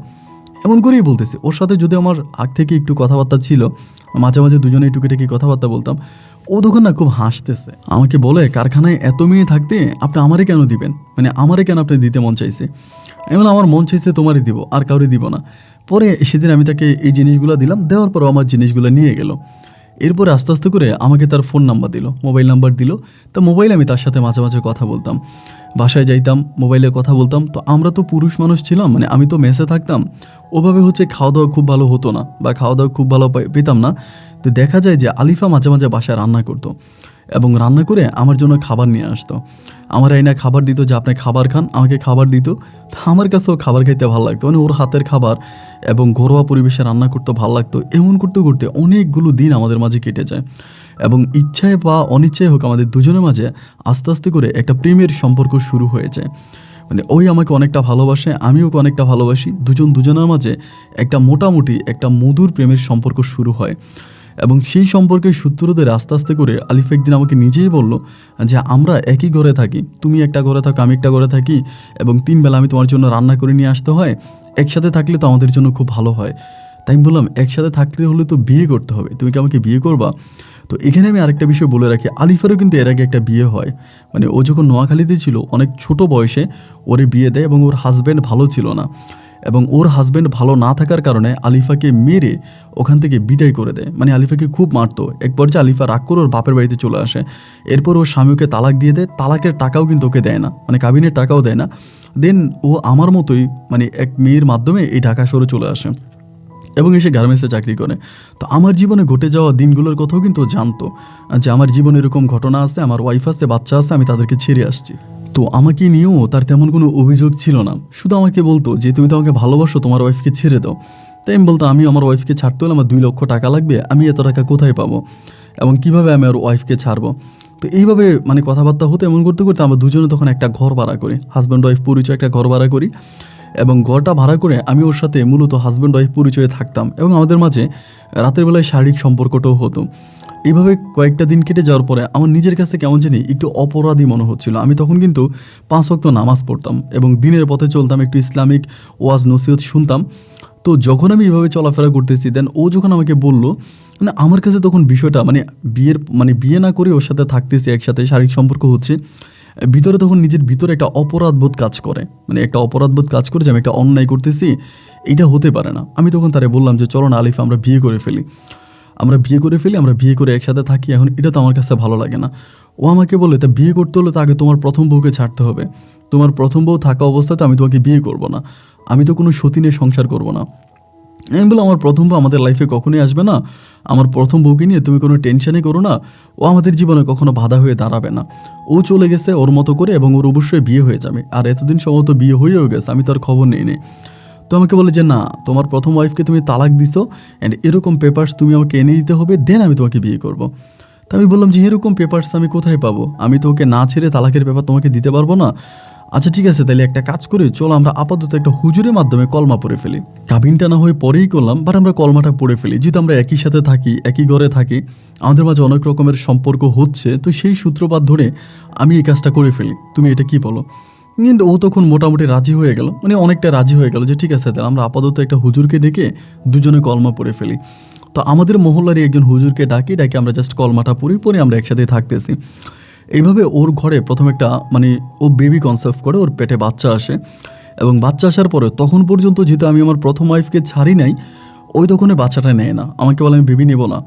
এমন করেই বলতেছে। ওর সাথে যদি আমার আগ থেকে একটু কথাবার্তা ছিল, মাঝে মাঝে দুজনে টুকিটাকি কথাবার্তা বলতাম। ও তখন না খুব হাসতেছে, আমাকে বলে কারখানায় এত মেয়ে থাকতে আপনি আমারে কেন দিবেন, মানে আমারে কেন আপনি দিতে মন চাইছে? আমি বললাম আমার মন চাইছে তোমারই দিব, আর কাউরে দিব না। পরে সেদিন আমি তাকে এই জিনিসগুলো দিলাম, দেওয়ার পরও আমার জিনিসগুলো নিয়ে গেল। এরপরে আস্তে আস্তে করে আমাকে তার ফোন নাম্বার দিল, মোবাইল নাম্বার দিল। তো মোবাইলে আমি তার সাথে মাঝে মাঝে কথা বলতাম, বাসায় যাইতাম, মোবাইলে কথা বলতাম। তো আমরা তো পুরুষ মানুষ ছিলাম, মানে আমি তো মেসে থাকতাম, ওভাবে হচ্ছে খাওয়া দাওয়া খুব ভালো হতো না, বা খাওয়া দাওয়া খুব ভালো পেতাম না। তো দেখা যায় যে আলিফা মাঝে মাঝে বাসায় রান্না করতো, এবং রান্না করে আমার জন্য খাবার নিয়ে আসতো। আমার আইনা খাবার দিত যে আপনি খাবার খান, আমাকে খাবার দিত। তো আমার কাছেও খাবার খাইতে ভালো লাগতো, মানে ওর হাতের খাবার এবং ঘরোয়া পরিবেশে রান্না করতে ভালো লাগতো। এমন করতে করতে অনেকগুলো দিন আমাদের মাঝে কেটে যায়, এবং ইচ্ছায় বা অনিচ্ছায় হোক আমাদের দুজনের মাঝে আস্তে আস্তে করে একটা প্রেমের সম্পর্ক শুরু হয়ে যায়। মানে ওই আমাকে অনেকটা ভালোবাসে, আমিও ওকে অনেকটা ভালোবাসি, দুজনের মাঝে একটা মোটামুটি একটা মধুর প্রেমের সম্পর্ক শুরু হয়। এবং সেই সম্পর্কের সূত্র ধরে আস্তে আস্তে করে আলিফা একদিন আমাকে নিজেই বলল যে আমরা একই ঘরে থাকি, তুমি একটা ঘরে থাকো, আমি একটা ঘরে থাকি, এবং 3 বেলা আমি তোমার জন্য রান্না করে নিয়ে আসতে হয়, একসাথে থাকলে তো আমাদের জন্য খুব ভালো হয়। তাই আমি বললাম একসাথে থাকতে হলে তো বিয়ে করতে হবে, তুমি কি আমাকে বিয়ে করবা? তো এখানে আমি আরেকটা বিষয় বলে রাখি, আলিফারও কিন্তু এর আগে একটা বিয়ে হয়। মানে ও যখন নোয়াখালীতে ছিল অনেক ছোট বয়সে ওরে বিয়ে দেয় এবং ওর হাজব্যান্ড ভালো ছিল না, এবং ওর হাজব্যান্ড ভালো না থাকার কারণে আলিফাকে মেরে ওখান থেকে বিদায় করে দেয়। মানে আলিফাকে খুব মারতো। এক পর্যায়ে আলিফা রাগ করে ওর বাপের বাড়িতে চলে আসে। এরপর ওর স্বামীকে তালাক দিয়ে দেয়, তালাকের টাকাও কিন্তু ওকে দেয় না, মানে কাবিনের টাকাও দেয় না। দেন ও আমার মতোই মানে এক মেয়ের মাধ্যমে এই ঢাকা শহরে চলে আসে এবং এসে গার্মেন্টসে চাকরি করে। তো আমার জীবনে ঘটে যাওয়া দিনগুলোর কথাও কিন্তু ও জানতো, যে আমার জীবনে এরকম ঘটনা আছে, আমার ওয়াইফ আছে, বাচ্চা আছে, আমি তাদেরকে ছেড়ে আসছি। তো আমাকে নিয়েও তার তেমন কোনো অভিযোগ ছিল না, শুধু আমাকে বলতো যে তুমি তো আমাকে ভালোবাসো, তোমার ওয়াইফকে ছেড়ে দাও। তাই আমি বলতো আমি আমার ওয়াইফকে ছাড়তে হলে আমার 2 লক্ষ টাকা লাগবে, আমি এত টাকা কোথায় পাবো এবং কিভাবে আমি আর ওয়াইফকে ছাড়বো? তো এইভাবে মানে কথাবার্তা হতে এমন করতে করতে আমরা দুজনে তখন একটা ঘর ভাড়া করি, হাজব্যান্ড ওয়াইফ পরিচয় একটা ঘর ভাড়া করি, এবং ঘরটা ভাড়া করে আমি ওর সাথে মূলত হাজব্যান্ড ওয়াইফ পরিচয়ে থাকতাম এবং আমাদের মাঝে রাতের বেলায় শারীরিক সম্পর্কটাও হতো। এইভাবে কয়েকটা দিন কেটে যাওয়ার পরে আমার নিজের কাছে কেমন জানি একটু অপরাধী মনে হচ্ছিল। আমি তখন কিন্তু 5 ওয়াক্ত নামাজ পড়তাম এবং দিনের পথে চলতাম, একটু ইসলামিক ওয়াজ নসিহত শুনতাম। তো যখন আমি এভাবে চলাফেরা করতেছি, দেন ও যখন আমাকে বলল, মানে আমার কাছে তখন বিষয়টা মানে বিয়ে না করে ওর সাথে থাকতেছি, একসাথে শারীরিক সম্পর্ক হচ্ছে, ভিতরে তখন নিজের ভিতরে একটা অপরাধবোধ কাজ করে, মানে একটা অপরাধবোধ কাজ করে যে আমি একটা অন্যায় করতেছি, এটা হতে পারে না। আমি তখন তারে বললাম যে চলো না আলিফ, আমরা বিয়ে করে ফেলি, আমরা বিয়ে করে একসাথে থাকি, এখন এটা তো আমার কাছে ভালো লাগে না। ও আমাকে বলে তা বিয়ে করতে হলে তো আগে তোমার প্রথম বউকে ছাড়তে হবে, তোমার প্রথম বউ থাকা অবস্থায় তো আমি তোমাকে বিয়ে করব না, আমি তো কোনো সতীনে সংসার করব না। আমি বললাম আমার প্রথম বউ আমাদের লাইফে কখনোই আসবে না, আমার প্রথম বউকে নিয়ে তুমি কোনো টেনশনই করো না, ও আমাদের জীবনে কখনো বাধা হয়ে দাঁড়াবে না, ও চলে গেছে ওর মতো করে এবং ওর অবশ্যই বিয়ে হয়ে যাবে, আর এতদিন সম্ভবত বিয়ে হয়েও গেছে, আমি তো আর খবর নেই। তো আমাকে বলে যে না, তোমার প্রথম ওয়াইফকে তুমি তালাক দিছো অ্যান্ড এরকম পেপারস তুমি আমাকে এনে দিতে হবে, দেন আমি তোমাকে বিয়ে করব। তো আমি বললাম যে এরকম পেপারস আমি কোথায় পাবো, আমি তো ওকে না ছেড়ে তালাকের পেপার তোমাকে দিতে পারবো না। আচ্ছা ঠিক আছে, তাহলে একটা কাজ করি, চলো আমরা আপাতত একটা হুজুরের মাধ্যমে কলমা পড়ে ফেলি। কাবিনটা না হয়ে পরেই করলাম, বাট আমরা কলমাটা পড়ে ফেলি, যেহেতু আমরা একই সাথে থাকি, একই ঘরে থাকি, আমাদের মাঝে অনেক রকমের সম্পর্ক হচ্ছে, তো সেই সূত্রপাত ধরে আমি এই কাজটা করে ফেলি, তুমি এটা কি বলো? কিন্তু ও তখন মোটামুটি রাজি হয়ে গেল, মানে অনেকটা রাজি হয়ে গেল যে ঠিক আছে তাহলে আমরা আপাতত একটা হুজুরকে ডেকে দুজনে কলমা পড়ে ফেলি। তো আমাদের মহল্লারই একজন হুজুরকে ডাকি আমরা জাস্ট কলমাটা পড়ে আমরা একসাথে থাকতেছি। এইভাবে ওর ঘরে প্রথম একটা মানে ও বেবি কনসেপ্ট করে, ওর পেটে বাচ্চা আসে, এবং বাচ্চা আসার পরে তখন পর্যন্ত যেহেতু আমি আমার প্রথম ওয়াইফকে ছাড়ি নাই, ওই তখন বাচ্চাটা নেয় না, আমাকে বলে আমি বেবি নেবো না,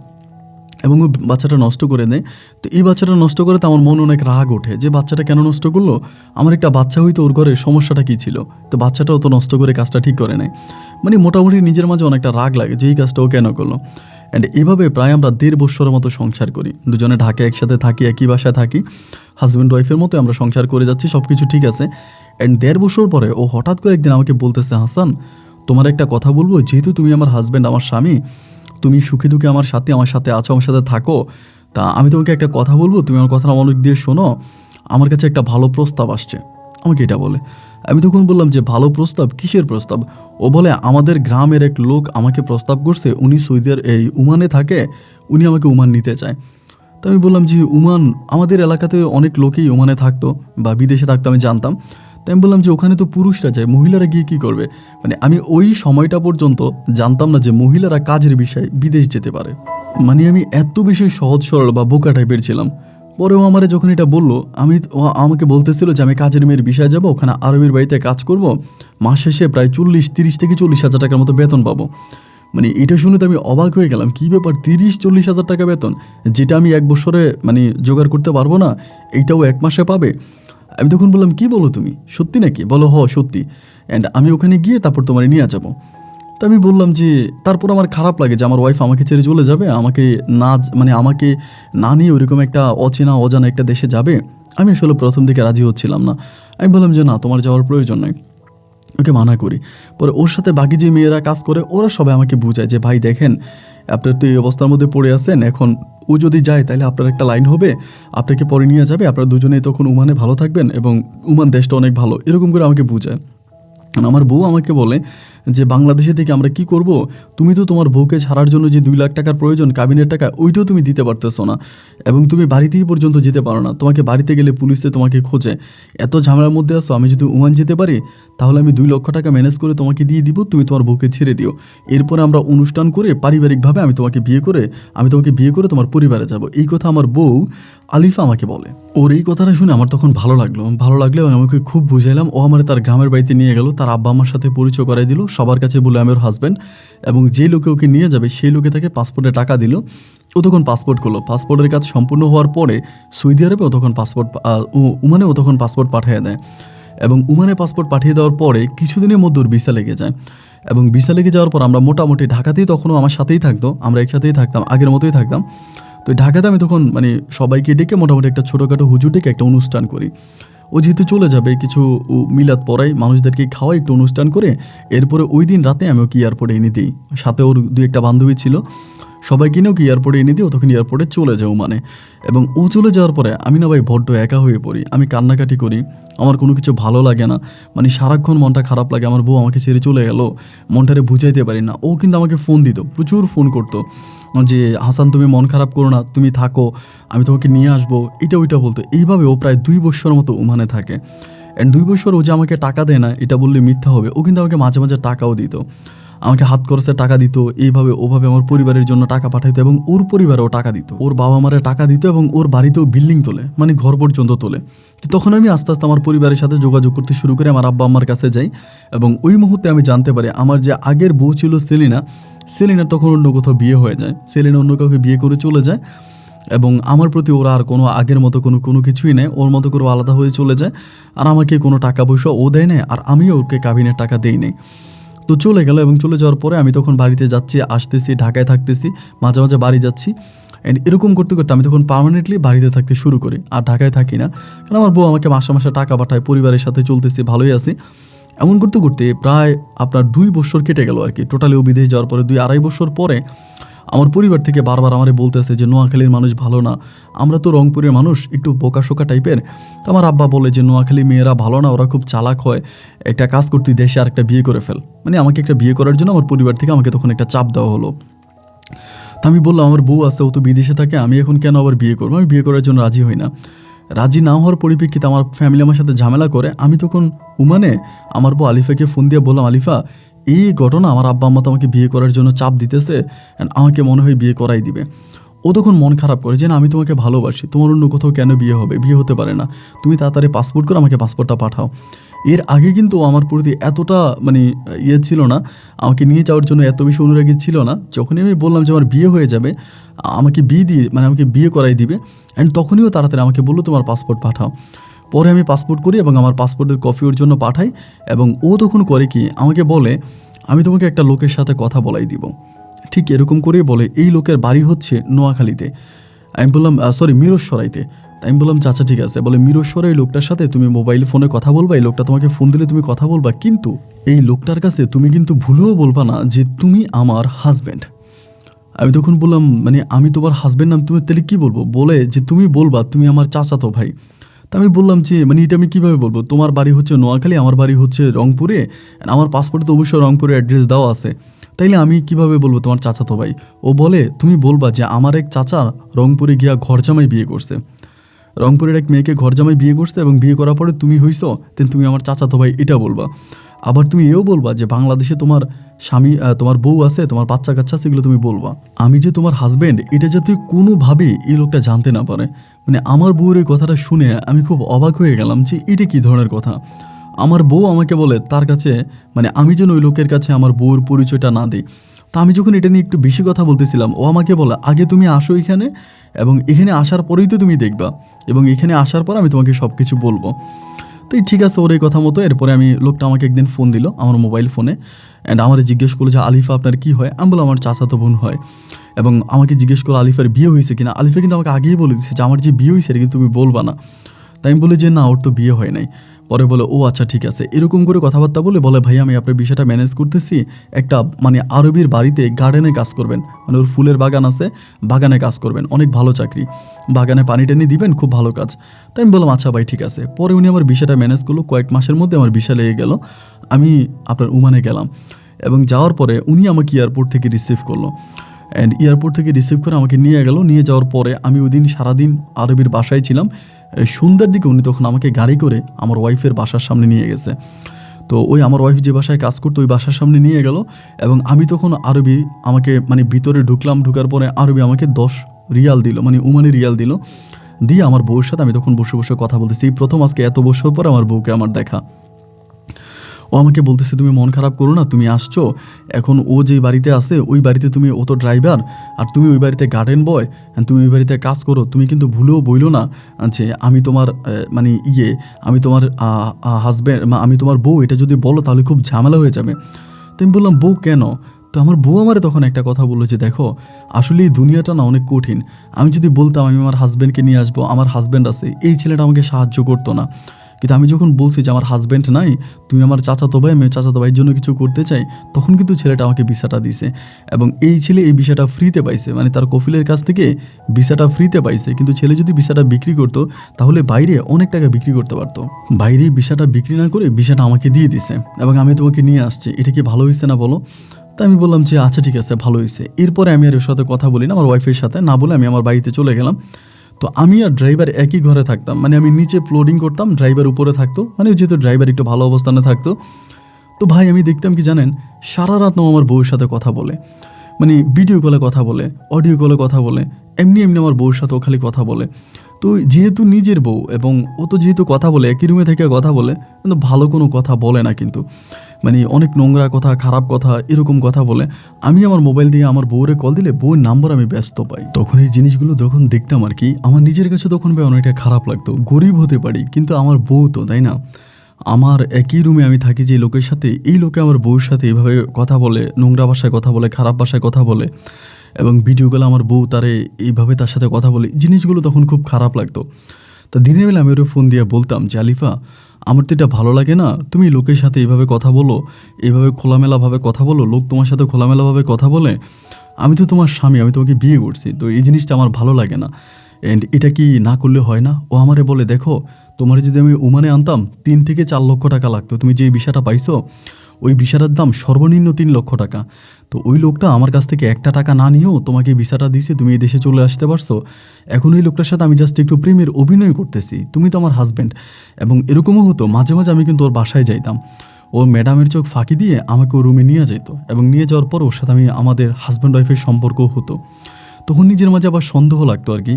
এবং ও বাচ্চাটা নষ্ট করে দেয়। তো এই বাচ্চাটা নষ্ট করে তো আমার মনে অনেক রাগ ওঠে যে বাচ্চাটা কেন নষ্ট করলো, আমার একটা বাচ্চা হইতো, ওর ঘরে সমস্যাটা কী ছিল, তো বাচ্চাটাও তো নষ্ট করে কাজটা ঠিক করে নেয়। মানে মোটামুটি নিজের মাঝে অনেকটা রাগ লাগে যে এই কাজটা ও কেন করলো। অ্যান্ড এভাবে প্রায় আমরা 1.5 বছরের মতো সংসার করি, দুজনে ঢাকায় একসাথে থাকি, একই বাসায় থাকি, হাজব্যান্ড ওয়াইফের মতো আমরা সংসার করে যাচ্ছি, সব কিছু ঠিক আছে। অ্যান্ড 1.5 বছর পরে ও হঠাৎ করে একদিন আমাকে বলতেছে, হাসান তোমার একটা কথা বলবো, যেহেতু তুমি আমার হাজব্যান্ড, আমার স্বামী, তুমি সুখে দুঃখে আমার সাথে আছো, আমার সাথে থাকো, তা আমি তোমাকে একটা কথা বলবো, তুমি আমার কথাটা মনোযোগ দিয়ে শোনো, আমার কাছে একটা ভালো প্রস্তাব আসছে, আমাকে এটা বলে। আমি তখন বললাম যে ভালো প্রস্তাব, কিসের প্রস্তাব? ও বলে আমাদের গ্রামের এক লোক আমাকে প্রস্তাব করছে, উনি সৌদির এই উমানে থাকে, উনি আমাকে উমান নিতে চায়। তো আমি বললাম যে উমান, আমাদের এলাকাতে অনেক লোকেই ওমানে থাকতো বা বিদেশে থাকতো, আমি জানতাম। তাই আমি বললাম যে ওখানে তো পুরুষরা যায়, মহিলারা গিয়ে কী করবে? মানে আমি ওই সময়টা পর্যন্ত জানতাম না যে মহিলারা কাজের বিষয়ে বিদেশ যেতে পারে। মানে আমি এত বেশি সহজ সরল বা বোকা টাইপের ছিলাম। পরেও আমারে যখন এটা বললো, ও আমাকে বলতেছিল যে আমি কাজের মেয়ের বিষয়ে যাবো, ওখানে আরবির বাড়িতে কাজ করব, মাস শেষে প্রায় 30 থেকে 40 হাজার টাকার মতো বেতন পাবো। মানে এটা শুনে তো আমি অবাক হয়ে গেলাম, কী ব্যাপার 30-40 হাজার টাকা বেতন, যেটা আমি 1 বছরে মানে জোগাড় করতে পারবো না, এইটাও 1 মাসে পাবে। আমি তখন বললাম কি বলো তুমি, সত্যি নাকি? বলো হ সত্যি, অ্যান্ড আমি ওখানে গিয়ে তারপর তোমার নিয়ে যাবো। তো আমি বললাম যে তারপর আমার খারাপ লাগে যে আমার ওয়াইফ আমাকে ছেড়ে চলে যাবে, আমাকে না নিয়ে ওইরকম একটা অজানা একটা দেশে যাবে। আমি আসলে প্রথম দিকে রাজি হচ্ছিলাম না। আমি বললাম যে না, তোমার যাওয়ার প্রয়োজন নেই, ওকে মানা করি। পরে ওর সাথে বাকি যে মেয়েরা কাজ করে ওরা সবাই আমাকে বুঝায় যে ভাই দেখেন, আপনার তো এই অবস্থার মধ্যে পড়ে আছেন, এখন ও যদি যায় তাহলে আপনার একটা লাইন হবে, আপনাকে পরে নিয়ে যাবে, আপনারা দুজনেই তখন উমানে ভালো থাকবেন এবং উমান দেশটা অনেক ভালো, এরকম করে আমাকে বুঝায়। আমার বউ আমাকে বলে যে বাংলাদেশে থেকে আমরা কি করব, তুমি তো তোমার বউকে ছাড়ার জন্য যে 2 লাখ টাকার প্রয়োজন কাবিনের টাকা, ওইটাও তুমি দিতে পারতেছো না, এবং তুমি বাড়িতেই পর্যন্ত যেতে পারো না, তোমাকে বাড়িতে গেলে পুলিশে তোমাকে খোঁজে, এত ঝামেলার মধ্যে আসো, আমি যদি ওমান যেতে পারি তাহলে আমি 2 লক্ষ টাকা ম্যানেজ করে তোমাকে দিয়ে দিব, তুমি তোমার বউকে ছেড়ে দিও, এরপরে আমরা অনুষ্ঠান করে পারিবারিকভাবে আমি তোমাকে বিয়ে করে তোমার পরিবারে যাব। এই কথা আমার বউ আলিফা আমাকে বলে। ওর এই কথাটা শুনে আমার তখন ভালো লাগলো এবং আমাকে খুব বুঝাইলাম। ও আমার তার গ্রামের বাড়িতে নিয়ে গেল, তার আব্বা আমার সাথে পরিচয় করাই দিল, সবার কাছে বলে আমি ওর হাজব্যান্ড, এবং যে লোকে ওকে নিয়ে যাবে সেই লোকে তাকে পাসপোর্টে টাকা দিল। ও তখন পাসপোর্ট করলো, পাসপোর্টের কাজ সম্পূর্ণ হওয়ার পরে সৌদি আরবে ও তখন ওমানে ও তখন পাসপোর্ট পাঠিয়ে দেয়, এবং ওমানে পাসপোর্ট পাঠিয়ে দেওয়ার পরে কিছুদিনের মধ্যে ওর ভিসা লেগে যায়, এবং ভিসা লেগে যাওয়ার পর আমরা মোটামুটি ঢাকাতেই তখনও আমার সাথেই থাকতো, আমরা একসাথেই থাকতাম, আগের মতোই থাকতাম। তো ঢাকাতে আমি তখন মানে সবাইকে ডেকে মোটামুটি একটা ছোটোখাটো হুজুর ডেকে একটা অনুষ্ঠান করি। ও যেহেতু চলে যাবে, কিছু মিলাদ পড়াই, মানুষদেরকে খাওয়াই, একটু অনুষ্ঠান করে এরপরে ওই দিন রাতে আমি ওকে এয়ারপোর্টে এনে দিই, সাথে ওর 2-1টা বান্ধবী ছিল, সবাইকে নিয়ে ওকে এয়ারপোর্টে এনে দিই। ও তখন এয়ারপোর্টে চলে যায় ওমানে, এবং ও চলে যাওয়ার পরে আমি না ভাই বড্ড একা হয়ে পড়ি, আমি কান্নাকাটি করি, আমার কোনো কিছু ভালো লাগে না, মানে সারাক্ষণ মনটা খারাপ লাগে, আমার বউ আমাকে ছেড়ে চলে গেল, মনটারে বুঝাইতে পারি না। ও কিন্তু আমাকে ফোন দিত, প্রচুর ফোন করতো যে হাসান তুমি মন খারাপ করো না, তুমি থাকো, আমি তোমাকে নিয়ে আসবো, এটা ওইটা বলতো। এইভাবে ও প্রায় 2 বছর মতো ওমানে থাকে, অ্যান্ড 2 বছর ও যে আমাকে টাকা দেয় না এটা বললে মিথ্যা হবে, ও কিন্তু আমাকে মাঝে মাঝে টাকাও দিত, আমাকে হাত খরচের টাকা দিত, এইভাবে ওভাবে আমার পরিবারের জন্য টাকা পাঠাইতো, এবং ওর পরিবারেও টাকা দিত, ওর বাবা মারে টাকা দিত, এবং ওর বাড়িতেও বিল্ডিং তোলে, মানে ঘর পর্যন্ত তোলে। তখন আমি আস্তে আস্তে আমার পরিবারের সাথে যোগাযোগ করতে শুরু করে আমার আব্বা আম্মার কাছে যাই, এবং ওই মুহূর্তে আমি জানতে পারি আমার যে আগের বউ ছিল সেলিনার তখন অন্য কোথাও বিয়ে হয়ে যায়, সেলিনা অন্য কাউকে বিয়ে করে চলে যায়, এবং আমার প্রতি ওরা আর কোনো আগের মতো কোনো কিছুই নেই, ওর মতো করে আলাদা হয়ে চলে যায়, আর আমাকে কোনো টাকা পয়সা ও দেয় না, আর আমিও ওকে কাবিনের টাকা দেই নাই। তো চলে গেল, এবং চলে যাওয়ার পরে আমি তখন বাড়িতে যাচ্ছি, আসতেছি, ঢাকায় থাকতেছি, মাঝে মাঝে বাড়ি যাচ্ছি, অ্যান্ড এরকম করতে করতে আমি তখন পার্মানেন্টলি বাড়িতে থাকতে শুরু করি, আর ঢাকায় থাকি না, কারণ আমার বউ আমাকে মাসে মাসে টাকা পাঠায়, পরিবারের সাথে চলতেছি, ভালোই আছি। এমন করতে করতে প্রায় আপনার 2 বছর কেটে গেল আর কি, টোটালি ও বিদেশ যাওয়ার পরে 2-2.5 বছর পরে আমার পরিবার থেকে বারবার আমারে বলতেছে যে নোয়াখালীর মানুষ ভালো না, আমরা তো রংপুরের মানুষ, একটু বোকাশোকা টাইপের। তো আমার আব্বা বলে যে নোয়াখালী মেয়েরা ভালো না, ওরা খুব চালাক হয়, একটা কাজ করতে দেশে আরেকটা বিয়ে করে ফেল, মানে আমাকে একটা বিয়ে করার জন্য আমার পরিবার থেকে আমাকে তখন একটা চাপ দেওয়া হলো। তো আমি বললাম আমার বউ আছে, ও তো বিদেশে থাকে, আমি এখন কেন আবার বিয়ে করবো, আমি বিয়ে করার জন্য রাজি হই না। রাজি না হওয়ার পরিপ্রেক্ষিতে আমার ফ্যামিলি আমার সাথে ঝামেলা করে, আমি তখন ওমানে আমার বউ আলিফাকে ফোন দিয়ে বললাম, আলিফা এই ঘটনা, আমার আব্বা আম্মা তো আমাকে বিয়ে করার জন্য চাপ দিতেছে, আমাকে মনে হয় বিয়ে করাই দিবে। ও তখন মন খারাপ করে যে না, আমি তোমাকে ভালোবাসি, তোমার অন্য কোথাও কেন বিয়ে হবে, বিয়ে হতে পারে না, তুমি তাড়াতাড়ি পাসপোর্ট করে আমাকে পাসপোর্টটা পাঠাও। এর আগে কিন্তু আমার প্রতি এতটা মানে ছিল না, আমাকে নিয়ে যাওয়ার জন্য এত বেশি অনুরাগী ছিল না। যখনই আমি বললাম যে আমার বিয়ে হয়ে যাবে, আমাকে বিয়ে করাই দিবে, অ্যান্ড তখনই ও তাড়াতাড়ি আমাকে বললো তোমার পাসপোর্ট পাঠাও। পরে আমি পাসপোর্ট করি এবং আমার পাসপোর্টের কপি ওর জন্য পাঠাই, এবং ও তখন করে কি আমাকে বলে আমি তোমাকে একটা লোকের সাথে কথা বলাই দিব। ঠিক এরকম করেই বলে এই লোকের বাড়ি হচ্ছে নোয়াখালীতে। আমি বললাম মিরসরাইতে। তাই আমি বললাম চাচা ঠিক আছে। বলে মিরসরাই এই লোকটার সাথে তুমি মোবাইল ফোনে কথা বলবা, এই লোকটা তোমাকে ফোন দিলে তুমি কথা বলবা, কিন্তু এই লোকটার কাছে তুমি কিন্তু ভুলেও বলবা না যে তুমি আমার হাজব্যান্ড। আমি তখন বললাম মানে আমি তোমার হাজব্যান্ড নাম, তুমি তাহলে কী বলবো? বলে যে তুমি বলবা তুমি আমার চাচাতো ভাই। তা আমি বললাম যে মানে এটা আমি কীভাবে বলবো, তোমার বাড়ি হচ্ছে নোয়াখালী, আমার বাড়ি হচ্ছে রংপুরে, আমার পাসপোর্টে তো অবশ্যই রংপুরে অ্যাড্রেস দেওয়া আছে, তাইলে আমি কিভাবে বলবো তোমার চাচাতো ভাই? ও বলে তুমি বলবা যে আমার এক চাচা রংপুরে গিয়া ঘরজামাই বিয়ে করছে, রংপুরের এক মেয়েকে ঘরজামাই বিয়ে করছে, এবং বিয়ে করার পরে তুমি হইছো, দেন তুমি আমার চাচাতো ভাই, এটা বলবা। আবার তুমি এও বলবা যে বাংলাদেশে তোমার স্বামী তোমার বউ আছে, তোমার বাচ্চা কাচ্চা আছে, এগুলো তুমি বলবা। আমি যে তোমার হাজব্যান্ড এটা যাতে কোনোভাবেই এই লোকটা জানতে না পারে। মানে আমার বউয়ের এই কথাটা শুনে আমি খুব অবাক হয়ে গেলাম যে এটা কী ধরনের কথা। আমার বউ আমাকে বলে তার কাছে মানে আমি যেন ওই লোকের কাছে আমার বউর পরিচয়টা না দিই। তা আমি যখন এটা নিয়ে একটু বেশি কথা বলতেছিলাম, ও আমাকে বলে আগে তুমি আসো এখানে, এবং এখানে আসার পরেই তো তুমি দেখবা, এবং এখানে আসার পর আমি তোমাকে সব কিছু বলবো। তো ঠিক আছে ওর এই কথা মতো। এরপরে লোকটা আমাকে একদিন ফোন দিল আমার মোবাইল ফোনে, অ্যান্ড আমার জিজ্ঞেস করলো যে আলিফা আপনার কী হয়? আমি বললাম আমার চাচাতো বোন হয়, এবং আমাকে জিজ্ঞেস করলো আলিফার বিয়ে হয়েছে কিনা। আলিফা কিন্তু আমাকে আগেই বলে দিচ্ছে যে আমার যে বিয়ে হয়েছে এটা কিন্তু তুমি বলবা না। তাই আমি বলি যে না, ওর তো বিয়ে হয় নাই। পরে বলে ও আচ্ছা ঠিক আছে, এরকম করে কথাবার্তা বলে ভাই আমি আপনার বিষয়টা ম্যানেজ করতেছি, একটা মানে আরবির বাড়িতে গার্ডেনে কাজ করবেন, মানে ওর ফুলের বাগান আছে, বাগানে কাজ করবেন, অনেক ভালো চাকরি, বাগানে পানি টানি দিবেন, খুব ভালো কাজ। তাই আমি বললাম আচ্ছা ভাই ঠিক আছে। পরে উনি আমার বিষয়টা ম্যানেজ করলো, কয়েক মাসের মধ্যে আমার বিষয় লেগে গেল, আমি আপনার ওমানে গেলাম, এবং যাওয়ার পরে উনি আমাকে এয়ারপোর্ট থেকে রিসিভ করলো। অ্যান্ড এয়ারপোর্ট থেকে রিসিভ করে আমাকে নিয়ে গেল। নিয়ে যাওয়ার পরে আমি ওই দিন সারাদিন আরবির বাসায় ছিলাম। সন্ধ্যার দিকে উনি তখন আমাকে গাড়ি করে আমার ওয়াইফের বাসার সামনে নিয়ে গেছে। তো ওই আমার ওয়াইফ যে বাসায় কাজ করতো ওই বাসার সামনে নিয়ে গেল, এবং আমি তখন আরবি আমাকে মানে ভিতরে ঢুকলাম। ঢুকার পরে আরবি আমাকে 10 রিয়াল দিল, মানে ওমানি রিয়াল দিল। দিয়ে আমার বউর সাথে আমি তখন বসে বসে কথা বলতেছি। এই প্রথম আজকে এত বছর পর আমার বউকে আমার দেখা। ও আমাকে বলতেছে, তুমি মন খারাপ করো না, তুমি আসছো, এখন ও যে বাড়িতে আছে ওই বাড়িতে তুমি, ও তো ড্রাইভার, আর তুমি ওই বাড়িতে গার্ডেন বয়, তুমি ওই বাড়িতে কাজ করো, তুমি কিন্তু ভুলেও বইলো না যে আমি তোমার মানে আমি তোমার হাজব্যান্ড, আমি তোমার বউ, এটা যদি বলো তাহলে খুব ঝামেলা হয়ে যাবে। তো আমি বললাম, বউ কেন? তো আমার বউ আমারে তখন একটা কথা বললো যে দেখো, আসলে এই দুনিয়াটা না অনেক কঠিন। আমি যদি বলতাম আমি আমার হাজব্যান্ডকে নিয়ে আসবো, আমার হাজব্যান্ড আছে, এই ছেলেটা আমাকে সাহায্য করতো না। কিন্তু আমি যখন বলছি যে আমার হাজব্যান্ড নাই, তুমি আমার চাচাতো ভাই, আমি চাচাতো ভাইয়ের জন্য কিছু করতে চাই, তখন কিন্তু ছেলেটা আমাকে ভিসাটা দিছে। এবং এই ছেলে এই ভিসাটা ফ্রিতে পাইছে, মানে তার কফিলের কাছ থেকে ভিসাটা ফ্রিতে পাইছে। কিন্তু ছেলে যদি ভিসাটা বিক্রি করতো তাহলে বাইরে অনেক টাকা বিক্রি করতে পারতো। বাইরে ভিসাটা বিক্রি না করে ভিসাটা আমাকে দিয়ে দিছে, এবং আমি তোমাকে নিয়ে আসছি, এটা কি ভালো হয়েছে না বলো? তো আমি বললাম যে আচ্ছা ঠিক আছে, ভালো হয়েছে। এরপরে আমি আর ওর সাথে কথা বলি না, আমার ওয়াইফের সাথে না বলে আমি আমার বাড়িতে চলে গেলাম। তো আমি আর ড্রাইভার একই ঘরে থাকতাম, মানে আমি নিচে ফ্লোরিং করতাম, ড্রাইভার উপরে থাকতো, মানে যেহেতু ড্রাইভার একটু ভালো অবস্থানে থাকতো। তো ভাই আমি দেখতাম কি জানেন, সারা রাত আমার বউয়ের সাথে কথা বলে, মানে ভিডিও কলে কথা বলে, অডিও কলে কথা বলে, এমনি এমনি আমার বউর সাথেও খালি কথা বলে। তো যেহেতু নিজের বউ এবং ও তো যেহেতু কথা বলে, একই রুমে থেকে কথা বলে, কিন্তু ভালো কোনো কথা বলে না, কিন্তু মানে অনেক নোংরা কথা, খারাপ কথা, এরকম কথা বলে। আমি আমার মোবাইল দিয়ে আমার বউরে কল দিলে বউয়ের নাম্বার আমি ব্যস্ত পাই। তখন এই জিনিসগুলো যখন দেখতাম আর কি, আমার নিজের কাছে তখন ভাই অনেকটা খারাপ লাগতো। গরিব হতে পারি কিন্তু আমার বউ তো, তাই না? আমার একই রুমে আমি থাকি যে লোকের সাথে, এই লোকে আমার বউর সাথে এভাবে কথা বলে, নোংরা ভাষায় কথা বলে, খারাপ ভাষায় কথা বলে, এবং ভিডিও কলে আমার বউ তারে এইভাবে তার সাথে কথা বলে, জিনিসগুলো তখন খুব খারাপ লাগতো। তা দিনের বেলা আমি ওর ফোন দিয়ে বলতাম যে আলিফা, আমার তো এটা ভালো লাগে না, তুমি লোকের সাথে এইভাবে কথা বলো, এইভাবে খোলামেলাভাবে কথা বলো, লোক তোমার সাথে খোলামেলাভাবে কথা বলে, আমি তো তোমার স্বামী, আমি তোমাকে বিয়ে করছি, তো এই জিনিসটা আমার ভালো লাগে না, অ্যান্ড এটা কি না করলে হয় না? ও আমারে বলে, দেখো তোমার যদি আমি ওমানে আনতাম 3 থেকে 4 লক্ষ টাকা লাগতো, তুমি যে ভিসাটা পাইছো ওই ভিসাটার দাম সর্বনিম্ন 3 লক্ষ টাকা। তো ওই লোকটা আমার কাছ থেকে একটা টাকা না নিয়েও তোমাকে ভিসাটা দিয়েছে, তুমি এই দেশে চলে আসতে পারছো। এখন ওই লোকটার সাথে আমি জাস্ট একটু প্রেমের অভিনয় করতেছি, তুমি তো আমার হাজব্যান্ড। এবং এরকমও হতো মাঝে মাঝে আমি কিন্তু ওর বাসায় যাইতাম, ও ম্যাডামের চোখ ফাঁকি দিয়ে আমাকে ও রুমে নিয়ে যেত, এবং নিয়ে যাওয়ার পর ওর সাথে আমি আমাদের হাজব্যান্ড ওয়াইফের সম্পর্কও হতো। তখন নিজের মাঝে আবার সন্দেহ লাগতো আর কি।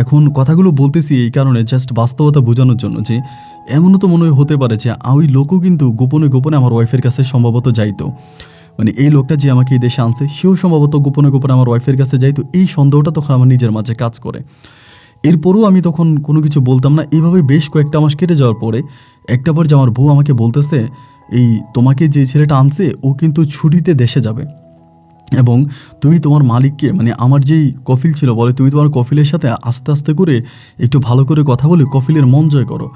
এখন কথাগুলো বলতেছি এই কারণে, জাস্ট বাস্তবতা বোঝানোর জন্য, যে এমনও তো মনে হতে পারে যে ওই লোকও কিন্তু গোপনে গোপনে আমার ওয়াইফের কাছে সম্ভবত যাইতো, মানে এই লোকটা যে আমাকে এই দেশে আনছে সেও সম্ভবত গোপনে গোপনে আমার ওয়াইফের কাছে যাইতো। এই সন্দেহটা তখন আমার নিজের মাঝে কাজ করে। এরপরও আমি তখন কোনো কিছু বলতাম না। এভাবে বেশ কয়েকটা মাস কেটে যাওয়ার পরে একটা বার যে আমার বউ আমাকে বলতেছে, এই তোমাকে যে ছেলেটা আনছে ও কিন্তু ছুটিতে দেশে যাবে, এবং তুমি তোমার মালিককে, মানে আমার যেই কফিল ছিল, বলে তুমি তোমার কফিলের সাথে আস্তে আস্তে করে একটু ভালো করে কথা বলে কফিলের মন জয় করো,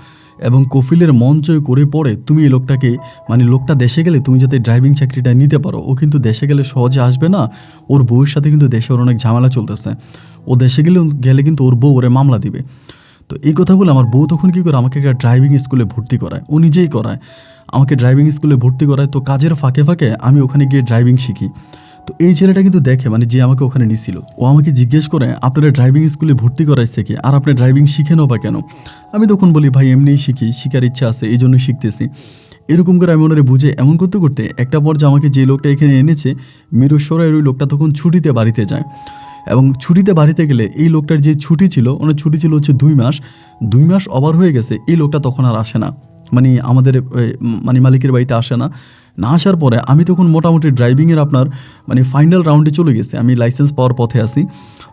এবং কফিলের মন জয় করে পরে তুমি এই লোকটাকে, মানে লোকটা দেশে গেলে তুমি যাতে ড্রাইভিং চাকরিটা নিতে পারো। ও কিন্তু দেশে গেলে সহজে আসবে না, ওর বউয়ের সাথে কিন্তু দেশে ওর অনেক ঝামেলা চলতেছে, ও দেশে গেলে কিন্তু ওর বউ ওরে মামলা দিবে। তো এই কথা বলে আমার বউ তখন কী করে, আমাকে একটা ড্রাইভিং স্কুলে ভর্তি করায়, ও নিজেই করায়, আমাকে ড্রাইভিং স্কুলে ভর্তি করায়। তো কাজের ফাঁকে ফাঁকে আমি ওখানে গিয়ে ড্রাইভিং শিখি। তো এই ছেলেটা কিন্তু দেখে, মানে যে আমাকে ওখানে নিছিল, ও আমাকে জিজ্ঞেস করে আপনারা ড্রাইভিং স্কুলে ভর্তি করাইছে কি, আর আপনি ড্রাইভিং শিখেনও বা কেন? আমি তখন বলি, ভাই এমনিই শিখি, শিখার ইচ্ছা আছে এই জন্য শিখতেছি। এরকম করে আমি ওনারে বুঝে এমন করতে করতে একটা পর্যায়ে আমাকে যে লোকটা এখানে এনেছে মিরস্বরের, ওই লোকটা তখন ছুটিতে বাড়িতে যায়। এবং ছুটিতে বাড়িতে গেলে এই লোকটার যে ছুটি ছিল, ওনার ছুটি ছিল হচ্ছে 2 মাস, 2 মাস ওভার হয়ে গেছে, এই লোকটা তখন আর আসে না, মানে আমাদের মানে মালিকের বাড়িতে আসে না। না আসার পরে আমি তখন মোটামুটি ড্রাইভিংয়ের আপনার মানে ফাইনাল রাউন্ডে চলে গেছে, আমি লাইসেন্স পাওয়ার পথে আছি।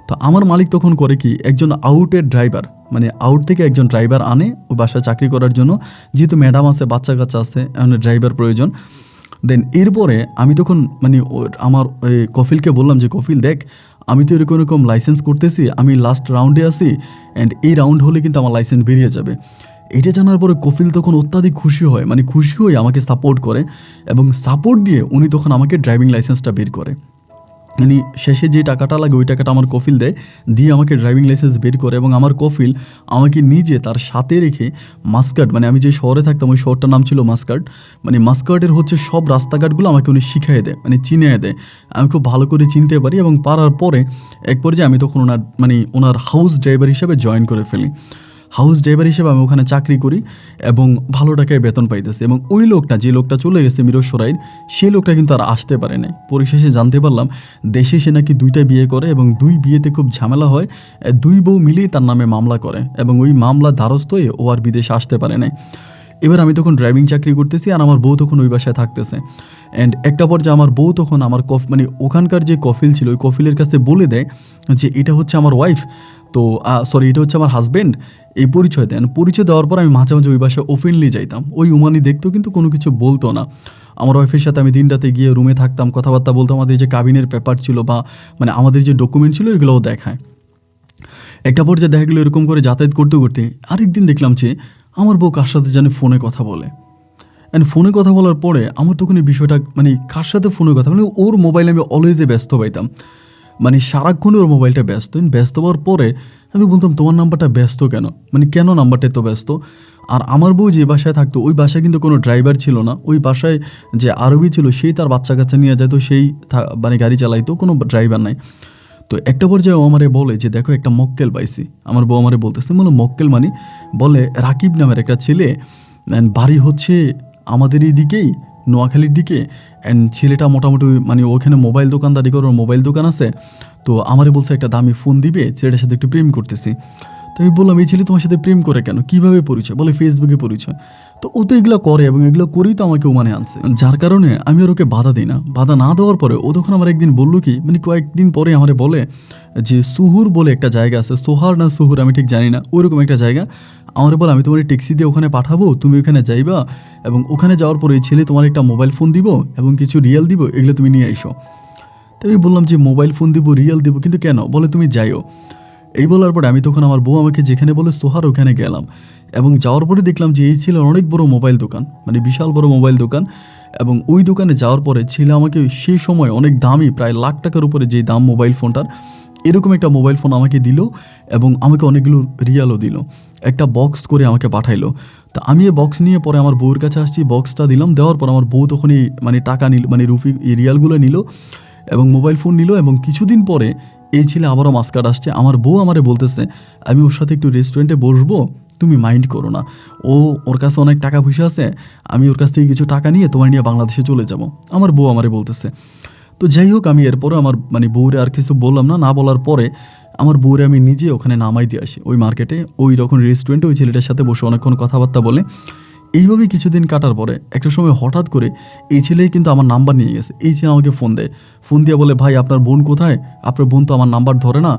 তো আমার মালিক তখন করে কি, একজন আউটের ড্রাইভার, মানে আউট থেকে একজন ড্রাইভার আনে ও বাসায় চাকরি করার জন্য, যেহেতু ম্যাডাম আছে, বাচ্চা কাচ্চা আছে, এখন ড্রাইভার প্রয়োজন। দেন এরপরে আমি তখন মানে আমার কফিলকে বললাম যে কফিল দেখ, আমি তো এরকম এরকম লাইসেন্স করতেছি, আমি লাস্ট রাউন্ডে আছি, অ্যান্ড এই রাউন্ড হলে কিন্তু আমার লাইসেন্স বেরিয়ে যাবে। এটা জানার পরে কফিল তখন অত্যাধিক খুশি হয়, মানে খুশি হয়ে আমাকে সাপোর্ট করে, এবং সাপোর্ট দিয়ে উনি তখন আমাকে ড্রাইভিং লাইসেন্সটা বের করে। মানে শেষে যে টাকাটা লাগে ওই টাকাটা আমার কফিল দেয়, দিয়ে আমাকে ড্রাইভিং লাইসেন্স বের করে এবং আমার কফিল আমাকে নিজে তার সাথে রেখে মাস্কাট, মানে আমি যে শহরে থাকতাম ওই শহরটার নাম ছিল মাস্কাট, মানে মাস্কাটের হচ্ছে সব রাস্তাঘাটগুলো আমাকে উনি শিখিয়ে দেয়, মানে চিনিয়ে দেয়। আমি খুব ভালো করে চিনতে পারি এবং পারার পরে এক পর্যায়ে আমি তখন ওনার হাউস ড্রাইভার হিসেবে জয়েন করে ফেলি। হাউস ড্রাইভার হিসেবে আমি ওখানে চাকরি করি এবং ভালো টাকায় বেতন পাইতেছি। এবং ওই লোকটা, যে লোকটা চলে গেছে মিরসরাইল, সেই লোকটা কিন্তু আর আসতে পারে নাই। পরিশেষে জানতে পারলাম দেশে সে নাকি 2টা বিয়ে করে এবং 2 বিয়েতে খুব ঝামেলা হয়, 2 বউ মিলেই তার নামে মামলা করে এবং ওই মামলা দ্বারস্থ হয়ে ও আর বিদেশে আসতে পারে নাই। এবার আমি তখন ড্রাইভিং চাকরি করতেছি আর আমার বউ তখন ওই বাসায় থাকতেছে। অ্যান্ড একটা পর্যায়ে আমার বউ তখন আমার মানে ওখানকার যে কফিল ছিল ওই কফিলের কাছে বলে দেয় যে এটা হচ্ছে আমার ওয়াইফ, তো সরি এটা হচ্ছে আমার হাজব্যান্ড, এই পরিচয় দেন। পরিচয় দেওয়ার পর আমি মাঝে মাঝে ওই বাসায় ওপেনলি যাইতাম। ওই উমানি দেখতো কিন্তু কোনো কিছু বলতো না। আমার ওয়াইফের সাথে আমি দিন রাতে গিয়ে রুমে থাকতাম, কথাবার্তা বলতাম, আমাদের যে কাবিনের পেপার ছিল বা মানে আমাদের যে ডকুমেন্ট ছিল এগুলোও দেখায়। একটা পর্যায়ে দেখা গেলো এরকম করে যাতায়াত করতে করতে আরেকদিন দেখলাম যে আমার বউ কার সাথে জানে ফোনে কথা বলে। অ্যান্ড ফোনে কথা বলার পরে আমার তখন এই বিষয়টা, মানে কার সাথে ফোনে কথা, মানে ওর মোবাইলে আমি অলওয়েজে ব্যস্ত পাইতাম, মানে সারাক্ষণই ওর মোবাইলটা ব্যস্ত। ব্যস্ত হওয়ার পরে আমি বলতাম তোমার নাম্বারটা ব্যস্ত কেন, মানে কেন নাম্বারটা এত ব্যস্ত? আর আমার বউ যে বাসায় থাকতো ওই বাসায় কিন্তু কোনো ড্রাইভার ছিল না, ওই বাসায় যে আরবি ছিল সেই তার বাচ্চা কাচ্চা নিয়ে যেত, সেই মানে গাড়ি চালাইতো, কোনো ড্রাইভার নাই। তো একটা পর্যায়ে ও আমারে বলে যে দেখো একটা মক্কেল পাইছি। আমার বউ আমারে বলতেছে, বলো মক্কেল মানে? বলে রাকিব নামের একটা ছেলে, বাড়ি হচ্ছে আমাদের এই দিকেই, নোয়াখালীর দিকে। অ্যান্ড ছেলেটা মোটামুটি মানে ওখানে মোবাইল দোকানদারি করে, ওর মোবাইল দোকান আছে। তো আমারে বলছে একটা দামি ফোন দিবে, ছেলেটার সাথে একটু প্রেম করতেছি। তো আমি বললাম এই ছেলে তোমার সাথে প্রেম করে কেন, কীভাবে পরিচয়? বলে ফেসবুকে পরিচয়। তো ও তো এগুলো করে এবং এগুলো করেই তো আমাকে মানে আনছে, যার কারণে আমি আর ওকে বাধা দিই না। বাধা না দেওয়ার পরে ও তখন আমার একদিন বললো কি, মানে কয়েকদিন পরে আমারে বলে যে সুহুর বলে একটা জায়গা আছে, সোহার না সুহুর আমি ঠিক জানি না, ওইরকম একটা জায়গা। আমার বলে আমি তোমার ট্যাক্সি দিয়ে ওখানে পাঠাবো, তুমি ওখানে যাইবা এবং ওখানে যাওয়ার পরে এই ছেলে তোমার একটা মোবাইল ফোন দিব এবং কিছু রিয়েল দিব, এগুলো তুমি নিয়ে আইসো। তো আমি বললাম যে মোবাইল ফোন দিব, রিয়েল দিব, কিন্তু কেন? বলে তুমি যাইও। এই বলার পরে আমি তখন আমার বউ আমাকে যেখানে বলে সোহার ওখানে গেলাম এবং যাওয়ার পরে দেখলাম যে এই ছিল অনেক বড় মোবাইল দোকান, মানে বিশাল বড় মোবাইল দোকান। এবং ওই দোকানে যাওয়ার পরে ছেলে আমাকে সেই সময় অনেক দামি, প্রায় লাখ টাকার উপরে যে দাম মোবাইল ফোনটার, এরকম একটা মোবাইল ফোন আমাকে দিল এবং আমাকে অনেকগুলো রিয়ালও দিল, একটা বক্স করে আমাকে পাঠাইলো। তা আমি এই বক্স নিয়ে পরে আমার বউর কাছে আসছি, বক্সটা দিলাম, দেওয়ার পর আমার বউ তখনই মানে টাকা নিল, মানে রুপি এই রিয়ালগুলো নিল এবং মোবাইল ফোন নিল। এবং কিছুদিন পরে এই ছেলে আবারও মাস্কাট আসছে। আমার বউ আমারে বলতেছে আমি ওর সাথে একটু রেস্টুরেন্টে বসবো, তুমি মাইন্ড করো না, ওর কাছে অনেক টাকা পয়সা আছে, আমি ওর কাছ থেকে কিছু টাকা নিয়ে তোমার নিয়ে বাংলাদেশে চলে যাব, আমার বউ আমারে বলতেছে। তো যাই হোক আমি এরপরে আমার মানে বউরে আর কিছু বললাম না। না বলার পরে আমার বউরে আমি নিজে ওখানে নামাই দিয়ে আসি ওই মার্কেটে, ওই রকম রেস্টুরেন্টে ওই ছেলেটার সাথে বসে অনেকক্ষণ কথাবার্তা বলে। এইভাবেই কিছুদিন কাটার পরে একটা সময় হঠাৎ করে এই ছেলেই কিন্তু আমার নাম্বার নিয়ে গেছে। এই ছেলে আমাকে ফোন দেয়, ফোন দিয়ে বলে ভাই আপনার বোন কোথায়? আপনার বোন তো আমার নাম্বার ধরে না।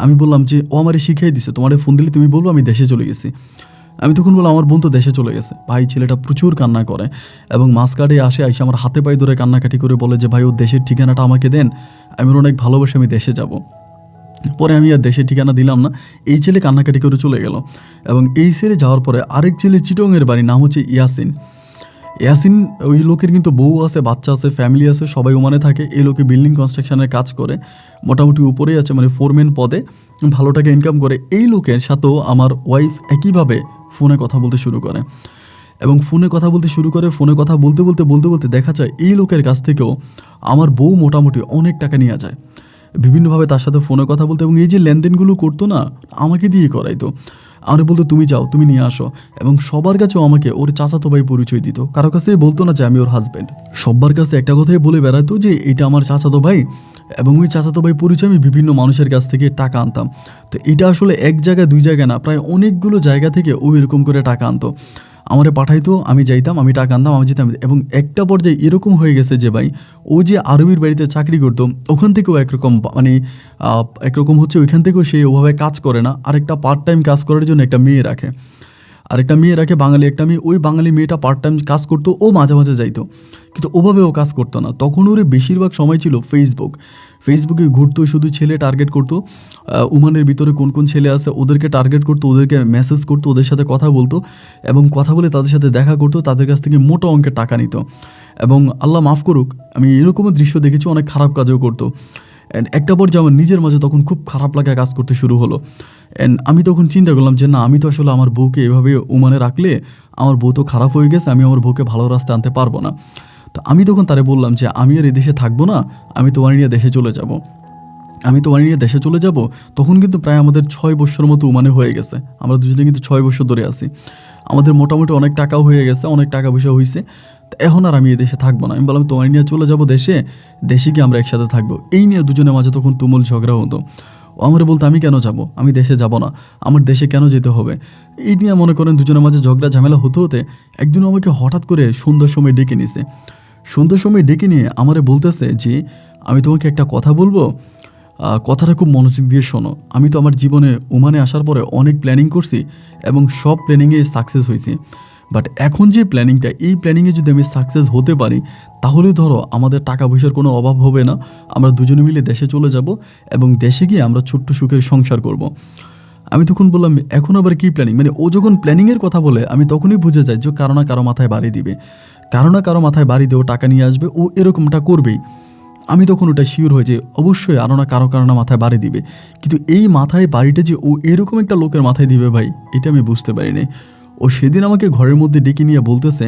আমি বললাম যে ও আমারে শিখিয়ে দিছে, তোমার ফোন দিলে তুমি বলবো আমি দেশে চলে গেছি। আমি তখন বললাম আমার বোন তো দেশে চলে গেছে। ভাই ছেলেটা প্রচুর কান্না করে এবং মাঝখানে আসে আমার হাতে পায়ে ধরে কান্নাকাটি করে বলে যে ভাই ওর দেশের ঠিকানাটা আমাকে দেন, আমি ওর অনেক ভালোবাসে, আমি দেশে যাব। পরে আমি আর দেশের ঠিকানা দিলাম না, এই ছেলে কান্নাকাটি করে চলে গেল। এবং এই ছেলে যাওয়ার পরে আরেক ছেলে চিটংয়ের বাড়ি, নাম হচ্ছে ইয়াসিন। ইয়াসিন ওই লোকের কিন্তু বউ আছে, বাচ্চা আছে, ফ্যামিলি আছে, সবাই ওমানে থাকে। এই লোকে বিল্ডিং কনস্ট্রাকশনের কাজ করে, মোটামুটি উপরেই আছে, মানে ফোরম্যান পদে, ভালো টাকা ইনকাম করে। এই লোকের সাথেও আমার ওয়াইফ একইভাবে ফোনে কথা বলতে শুরু করে এবং ফোনে কথা বলতে শুরু করে। ফোনে কথা বলতে বলতে বলতে বলতে দেখা যায় এই লোকের কাছ থেকেও আমার বউ মোটামুটি অনেক টাকা নিয়ে যায় বিভিন্নভাবে তার সাথে ফোনে কথা বলতে। এবং এই যে লেনদেনগুলো করতো না, আমাকে দিয়ে করাইতো। আমার বলতো তুমি যাও, তুমি নিয়ে আসো। এবং সবার কাছেও আমাকে ওর চাচাতো ভাই পরিচয় দিত, কারো কাছেই বলতো না যে আমি ওর হাজব্যান্ড। সবার কাছে একটা কথাই বলে বেড়াতো যে এটা আমার চাচাতো ভাই। এবং ওই চাচাতো ভাই পরিচয় আমি বিভিন্ন মানুষের কাছ থেকে টাকা আনতাম। তো এটা আসলে এক জায়গায় দুই জায়গায় না, প্রায় অনেকগুলো জায়গা থেকে ও এরকম করে টাকা আনতো, আমারে পাঠাইতো, আমি যাইতাম, আমি টাকা আনতাম, আমি যেতাম। এবং একটা পর্যায়ে এরকম হয়ে গেছে যে ভাই ও যে আরবির বাড়িতে চাকরি করতো ওখান থেকেও একরকম মানে একরকম হচ্ছে, ওইখান থেকেও সে ওভাবে কাজ করে না, আরেকটা পার্ট টাইম কাজ করার জন্য একটা মেয়ে রাখে, আরেকটা মেয়ে রাখে বাঙালি একটা মেয়ে। ওই বাঙালি মেয়েটা পার্ট টাইম কাজ করতো, ও মাঝে মাঝে যাইতো, কিন্তু ওভাবে ও কাজ করতো না। তখন ওর বেশিরভাগ সময় ছিল ফেসবুকে ঘুরতো, শুধু ছেলে টার্গেট করতো, উমানের ভিতরে কোন কোন ছেলে আছে ওদেরকে টার্গেট করতো, ওদেরকে মেসেজ করতো, ওদের সাথে কথা বলতো এবং কথা বলে তাদের সাথে দেখা করতো, তাদের কাছ থেকে মোটা অঙ্কের টাকা নিত। এবং আল্লাহ মাফ করুক, আমি এরকমও দৃশ্য দেখেছি, অনেক খারাপ কাজও করতো। অ্যান্ড একটা পর্যায়ে আমার নিজের মাঝে তখন খুব খারাপ লাগা কাজ করতে শুরু হলো। অ্যান্ড আমি তখন চিন্তা করলাম যে না, আমি তো আসলে আমার বউকে এভাবে ওমানে রাখলে আমার বউ তো খারাপ হয়ে গেছে, আমি আমার বউকে ভালো রাস্তায় আনতে পারবো না। তো আমি তখন তারে বললাম যে আমি আর এই দেশে থাকবো না, আমি তোমার নিয়ে দেশে চলে যাব। তখন কিন্তু প্রায় আমাদের 6 বছর মতো ওমানে হয়ে গেছে। আমরা দুজনে কিন্তু 6 বছর ধরে আছি। আমাদের মোটামুটি অনেক টাকাও হয়ে গেছে, অনেক টাকা পয়সা হয়েছে। তো এখন আর আমি এই দেশে থাকবো না। আমি বললাম তোমার নিয়ে চলে যাব দেশে গিয়ে আমরা একসাথে থাকবো। এই নিয়ে দুজনের মাঝে তখন তুমুল ঝগড়া হতো। ও আমার বলতো আমি কেন যাব, আমি দেশে যাব না, আমার দেশে কেন যেতে হবে। এই নিয়ে মনে করেন দুজনের মাঝে ঝগড়া ঝামেলা হতে একদিন আমাকে হঠাৎ করে সন্ধ্যার সময় ডেকে নিছে। সন্ধ্যার সময় ডেকে নিয়ে আমারে বলতেছে যে আমি তোমাকে একটা কথা বলবো, কথাটা খুব মনোযোগ দিয়ে শোনো। আমি তো আমার জীবনে ওমানে আসার পরে অনেক প্ল্যানিং করছি এবং সব প্ল্যানিংয়ে সাকসেস হয়েছি। বাট এখন যে প্ল্যানিংটা, এই প্ল্যানিংয়ে যদি আমি সাকসেস হতে পারি তাহলে ধরো আমাদের টাকা পয়সার কোনো অভাব হবে না। আমরা দুজনে মিলে দেশে চলে যাব এবং দেশে গিয়ে আমরা ছোট্ট সুখের সংসার করব। আমি তখন বললাম এখন আবার কী প্ল্যানিং, মানে ও যখন প্ল্যানিংয়ের কথা বলে আমি তখনই বুঝে যাই যে কারো না কারো মাথায় বাড়ি দিবে, ও টাকা নিয়ে আসবে, ও এরকমটা করবেই। আমি তখন ওটা শিওর হয়ে যে অবশ্যই আরও না কারো না মাথায় বাড়ি দিবে। কিন্তু এই মাথায় বাড়িটা যে ও এরকম একটা লোকের মাথায় দিবে ভাই, এটা আমি বুঝতে পারিনি। ও সেদিন আমাকে ঘরের মধ্যে ডেকে নিয়ে বলতেছে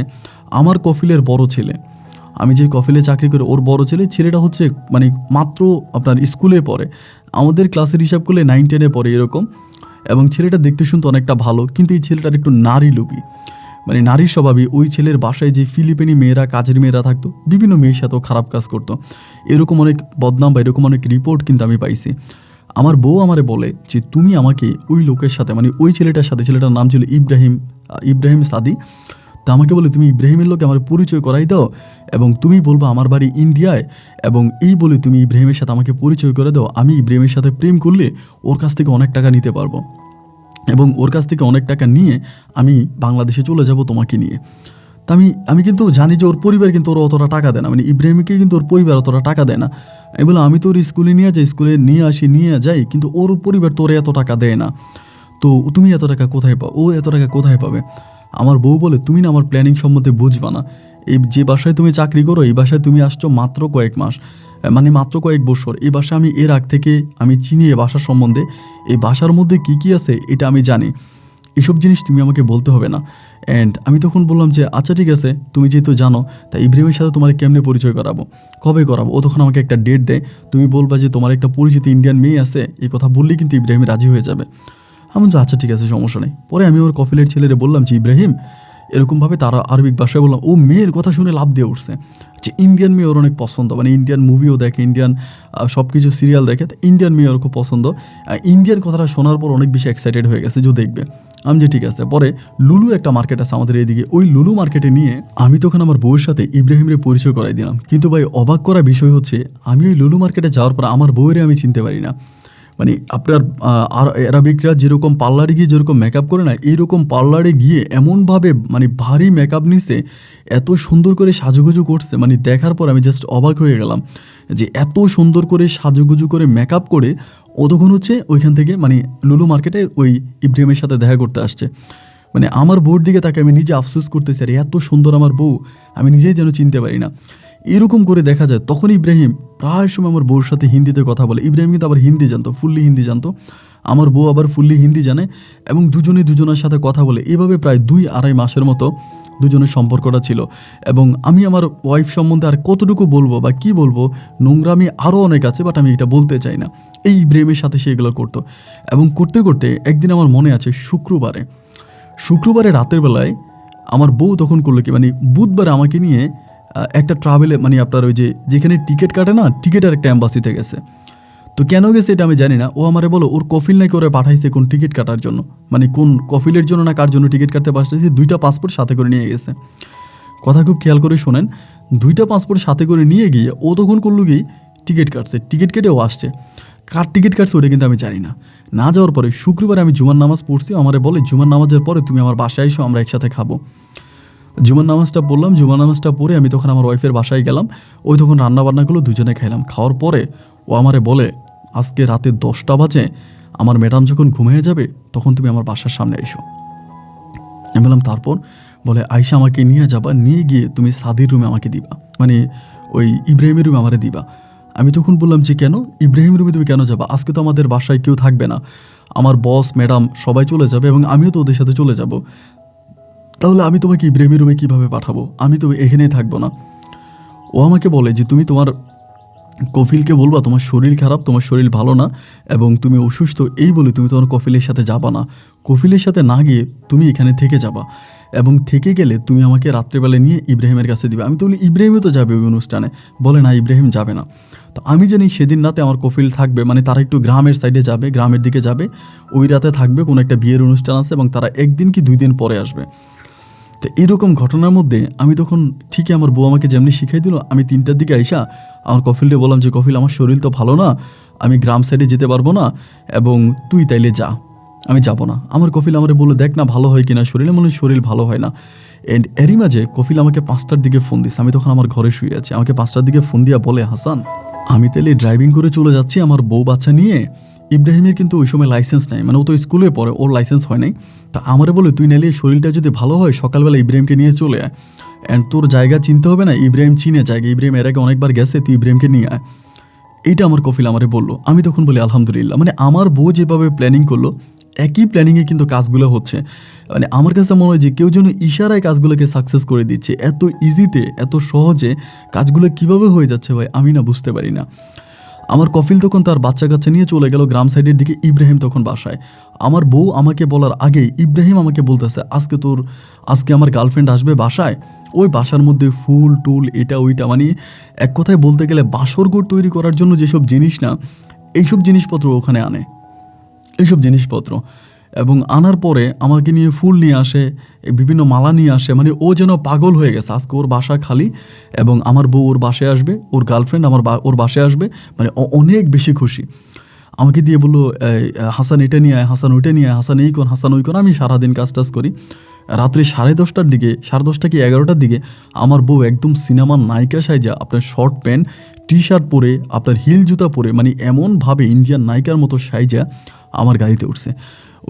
আমার কফিলের বড় ছেলে, আমি যে কফিলে চাকরি করি ওর বড় ছেলেটা হচ্ছে মানে মাত্র আপনার স্কুলে পড়ে, আমাদের ক্লাসের হিসাব করলে 9-10-এ পড়ে এরকম। এবং ছেলেটা দেখতে শুনতে অনেকটা ভালো, কিন্তু এই ছেলেটার একটু নারী লোভী, মানে নারীর স্বভাবই। ওই ছেলের বাসায় যে ফিলিপিনি মেয়েরা, কাজের মেয়েরা থাকতো, বিভিন্ন মেয়ের সাথেও খারাপ কাজ করতো। এরকম অনেক বদনাম বা এরকম অনেক রিপোর্ট কিন্তু আমি পাইছি। আমার বউ আমারে বলে যে তুমি আমাকে ওই লোকের সাথে, মানে ওই ছেলেটার সাথে, ছেলেটার নাম ছিল ইব্রাহিম সাদি। তো আমাকে বলে তুমি ইব্রাহিমের লোকে আমার পরিচয় করাই দাও এবং তুমি বলবো আমার বাড়ি ইন্ডিয়ায়, এবং এই বলে তুমি ইব্রাহিমের সাথে আমাকে পরিচয় করে দাও। আমি ইব্রাহিমের সাথে প্রেম করলে ওর কাছ থেকে অনেক টাকা নিতে পারবো এবং ওর কাছ থেকে অনেক টাকা নিয়ে আমি বাংলাদেশে চলে যাব তোমাকে নিয়ে। তা আমি কিন্তু জানি যে ওর পরিবার কিন্তু ওর অতটা টাকা দেয় না, মানে ইব্রাহিমকে কিন্তু ওর পরিবার অতটা টাকা দেয় না। আমি বললাম আমি তো ওর স্কুলে নিয়ে যাই, কিন্তু ওর পরিবার তো ওর এত টাকা দেয় না। তো তুমি এত টাকা কোথায় পাও, ও এত টাকা কোথায় পাবে? আমার বউ বলে তুমি না আমার প্ল্যানিং সম্বন্ধে বুঝবা না। এই যে বাসায় তুমি চাকরি করো, এই বাসায় তুমি আসছো মাত্র কয়েক মাস, মানে মাত্র কয়েক বছর। এই বাসা আমি এর আগ থেকে আমি চিনি এই বাসার সম্বন্ধে, এই বাসার মধ্যে কী কী আছে এটা আমি জানি। এসব জিনিস তুমি আমাকে বলতে হবে না। অ্যান্ড আমি তখন বললাম যে আচ্ছা ঠিক আছে, তুমি যেহেতু জানো, তাই ইব্রাহিমের সাথে তোমার কেমনে পরিচয় করাবো, কবে করাবো? ও তখন আমাকে একটা ডেট দেয়, তুমি বলবা যে তোমার একটা পরিচিত ইন্ডিয়ান মেয়ে আছে, এই কথা বললেই কিন্তু ইব্রাহিম রাজি হয়ে যাবে। আমি তো আচ্ছা ঠিক আছে, সমস্যা নেই। পরে আমি ওর কফিলের ছেলেরে বললাম যে ইব্রাহিম এরকমভাবে, তারা আরবিক ভাষায় বললাম। ও মেয়ের কথা শুনে লাভ দিয়ে উঠছে যে ইন্ডিয়ান মেয়ে ওর অনেক পছন্দ, মানে ইন্ডিয়ান মুভিও দেখে, ইন্ডিয়ান সব কিছু সিরিয়াল দেখে, তো ইন্ডিয়ান মেয়ে ওর খুব পছন্দ। ইন্ডিয়ান কথাটা শোনার পর অনেক বেশি এক্সাইটেড হয়ে গেছে যে দেখবে। আমি যে ঠিক আছে। পরে লুলু একটা মার্কেট আছে আমাদের এইদিকে, ওই লুলু মার্কেটে নিয়ে আমি তখন আমার বউয়ের সাথে ইব্রাহিমের পরিচয় করাই দিলাম। কিন্তু ভাই অবাক করা বিষয় হচ্ছে, আমি ওই লুলু মার্কেটে যাওয়ার পর আমার বউয়েরে আমি চিনতে পারি না। মানে আপনার আর আরবিকরা যেরকম পার্লারে গিয়ে যেরকম মেকআপ করে না, এইরকম পার্লারে গিয়ে এমনভাবে মানে ভারী মেকআপ নিছে, এত সুন্দর করে সাজুগুজু করছে, মানে দেখার পর আমি জাস্ট অবাক হয়ে গেলাম যে এত সুন্দর করে সাজুগুজু করে মেকআপ করে ও তখন হচ্ছে ওইখান থেকে মানে লুলু মার্কেটে ওই ইব্রাহিমের সাথে দেখা করতে আসছে। মানে আমার বউর দিকে তাকে আমি নিজে আফসোস করতেছি, আর এত সুন্দর আমার বউ, আমি নিজেই যেন চিনতে পারি না। এরকম করে দেখা যায় তখন ইব্রাহিম প্রায় সময় আমার বউর সাথে হিন্দিতে কথা বলে। ইব্রাহিম কিন্তু আবার হিন্দি জানতো, ফুললি হিন্দি জানতো, আমার বউ আবার ফুললি হিন্দি জানে, এবং দুজনের সাথে কথা বলে। এভাবে প্রায় 2-2.5 মাসের মতো দুজনের সম্পর্কটা ছিল। এবং আমি আমার ওয়াইফ সম্বন্ধে আর কতটুকু বলবো বা কী বলবো, নোংরামি আরও অনেক আছে, বাট আমি এটা বলতে চাই না। এই ইব্রাহিমের সাথে সে এগুলো করতো। এবং করতে করতে একদিন আমার মনে আছে শুক্রবারে রাতের বেলায় আমার বউ তখন করলো কি, মানে বুধবারে আমাকে নিয়ে একটা ট্রাভেলে, মানে আপনার ওই যে যেখানে টিকিট কাটে না, টিকিটের একটা অ্যাম্বাসিতে গেছে। তো কেন গেছে এটা আমি জানি না। ও আমারে বলো ওর কফিল নাকি ওরা পাঠাইছে কোন টিকিট কাটার জন্য, মানে কোন কফিলের জন্য না কার জন্য টিকিট কাটতে পাঠাইছে, 2টা পাসপোর্ট সাথে করে নিয়ে গেছে। কথা খুব খেয়াল করে শোনেন, 2টা পাসপোর্ট সাথে করে নিয়ে গিয়ে ও তখন করলো কি টিকিট কাটছে, টিকিট কেটে ও আসছে। কার টিকিট কাটছে ওটা কিন্তু আমি জানি না। না যাওয়ার পরে শুক্রবারে আমি জুমার নামাজ পড়ছি, আমারে বলে জুমার নামাজের পরে তুমি আমার বাসায় এসো, আমরা একসাথে খাবো। জুমার নামাজটা পড়লাম, জুমার নামাজটা পড়ে আমি তখন আমার ওয়াইফের বাসায় গেলাম। ওই তখন রান্নাবান্নাগুলো দুজনে খাইলাম। খাওয়ার পরে ও আমারে বলে আজকে রাতে 10টা বাজে আমার ম্যাডাম যখন ঘুমিয়ে যাবে তখন তুমি আমার বাসার সামনে এসো। আমি বললাম তারপর? বলে আয়শা আমাকে নিয়ে যাবা, নিয়ে গিয়ে তুমি সাদির রুমে আমাকে দিবা, মানে ওই ইব্রাহিমের রুমে আমারে দিবা। আমি তখন বললাম যে কেন, ইব্রাহিম রুমে তুমি কেন যাবা? আজকে তো আমাদের বাসায় কেউ থাকবে না, আমার বস ম্যাডাম সবাই চলে যাবে এবং আমিও তো ওদের সাথে চলে যাব। তাহলে আমি তোমাকে ইব্রাহিমের রুমে কীভাবে পাঠাবো? আমি তো এখানেই থাকবো না। ও আমাকে বলে যে তুমি তোমার কফিলকে বলবা তোমার শরীর খারাপ, তোমার শরীর ভালো না এবং তুমি অসুস্থ, এই বলে তুমি তোমার কফিলের সাথে যাবা না। কফিলের সাথে না গিয়ে তুমি এখানে থেকে যাবা এবং থেকে গেলে তুমি আমাকে রাত্রেবেলা নিয়ে ইব্রাহিমের কাছে দিবে। আমি তো বলি ইব্রাহিমও তো যাবে ওই অনুষ্ঠানে। বলে না, ইব্রাহিম যাবে না। তো আমি জানি সেদিন রাতে আমার কফিল থাকবে, মানে তারা একটু গ্রামের সাইডে যাবে, গ্রামের দিকে যাবে, ওই রাতে থাকবে, কোনো একটা বিয়ের অনুষ্ঠান আছে এবং তারা 1 দিন কি 2 দিন পরে আসবে। তো এরকম ঘটনার মধ্যে আমি তখন ঠিকই আমার বউ আমাকে যেমনি শিখাই দিল, আমি 3টার দিকে আইসা আমার কফিলকে বললাম যে কফিল, আমার শরীর তো ভালো না, আমি গ্রাম সাইডে যেতে পারবো না এবং তুই তাইলে যা, আমি যাব না। আমার কফিল আমারে বলে দেখ না ভালো হয় কিনা শরীরে, মনে হয় শরীর ভালো হয় না। অ্যান্ড এরই মাঝে কফিল আমাকে 5টার দিকে ফোন দিচ্ছে। আমি তখন আমার ঘরে শুয়ে আছি। আমাকে 5টার দিকে ফোন দিয়া বলে, হাসান আমি তাহলে ড্রাইভিং করে চলে যাচ্ছি আমার বউ বাচ্চা নিয়ে। ইব্রাহিমের কিন্তু ওই সময় লাইসেন্স নাই, মানে ও তো স্কুলে পড়ে, ওর লাইসেন্স হয় নাই। তা আমারে বলে তুই নাইলে শরীরটা যদি ভালো হয় সকালবেলা ইব্রাহিমকে নিয়ে চলে আয়, অ্যান্ড তোর জায়গা চিনতে হবে না, ইব্রাহিম চিনে জায়গা, ইব্রাহিম এর আগে অনেকবার গেছে, তুই ইব্রাহিমকে নিয়ে আয়। এইটা আমার কফিল আমারে বললো। আমি তখন বলি আলহামদুলিল্লাহ। মানে আমার বউ যেভাবে প্ল্যানিং করলো, একই প্ল্যানিংয়ে কিন্তু কাজগুলো হচ্ছে। মানে আমার কাছে মনে হয় যে কেউ যেন ইশারায় কাজগুলোকে সাকসেস করে দিচ্ছে। এত ইজিতে, এত সহজে কাজগুলো কিভাবে হয়ে যাচ্ছে ভাই, আমি না বুঝতে পারি না। আমার কফিল তখন তার বাচ্চা কাচ্চা নিয়ে চলে গেল গ্রাম সাইডের দিকে, ইব্রাহিম তখন বাসায়। আমার বউ আমাকে বলার আগেই ইব্রাহিম আমাকে বলতেছে আজকে আমার গার্লফ্রেন্ড আসবে বাসায়, ওই বাসার মধ্যে ফুল টুল এটা ওইটা, মানে এক কথায় বলতে গেলে বাসরঘর তৈরি করার জন্য যেসব জিনিস না, এইসব জিনিসপত্র ওখানে আনে, এইসব জিনিসপত্র। এবং আনার পরে আমাকে নিয়ে ফুল নিয়ে আসে, বিভিন্ন মালা নিয়ে আসে, মানে ও যেন পাগল হয়ে গেছে। আজকে ওর বাসা খালি এবং আমার বউ ওর বাসায় আসবে, ওর গার্লফ্রেন্ড ওর বাসায় আসবে, মানে অনেক বেশি খুশি। আমাকে দিয়ে বললো হাসান এটা নিয়ে আয়, হাসান ওইটা নিয়ে আয়, হাসান এই কোন, হাসান ওই কোন। আমি সারাদিন কাজ টাজ করি। রাত্রি 10:30টার দিকে, 10:30 কি 11টার দিকে আমার বউ একদম সিনেমার নায়িকা সাইজা, আপনার শর্ট প্যান্ট টি শার্ট পরে, আপনার হিল জুতা পরে, মানে এমনভাবে ইন্ডিয়ান নায়িকার মতো সাইজা আমার গাড়িতে উঠছে।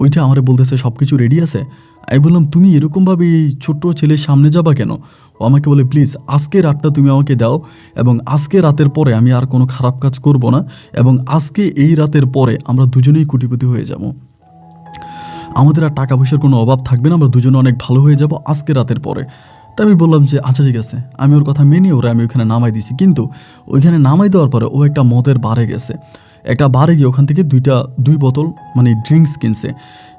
ওইটা আমারে বলতেছে সব কিছু রেডি আছে। আমি বললাম তুমি এরকমভাবে এই ছোট্ট ছেলের সামনে যাবা কেন? ও আমাকে বলে প্লিজ আজকে রাতটা তুমি আমাকে দাও এবং আজকে রাতের পরে আমি আর কোনো খারাপ কাজ করব না এবং আজকে এই রাতের পরে আমরা দুজনেই কোটিপতি হয়ে যাব, আমাদের আর টাকা পয়সার কোনো অভাব থাকবে না, আমরা দুজনে অনেক ভালো হয়ে যাব আজকে রাতের পরে। তো আমি বললাম যে আচ্ছা ঠিক আছে। আমি ওর কথা মেনে ওরা আমি ওইখানে নামাই দিছি। কিন্তু ওইখানে নামাই দেওয়ার পরে ও একটা মদের বারে গেছে, একটা বারে গিয়ে ওখান থেকে 2 বোতল মানে ড্রিঙ্কস কিনছে।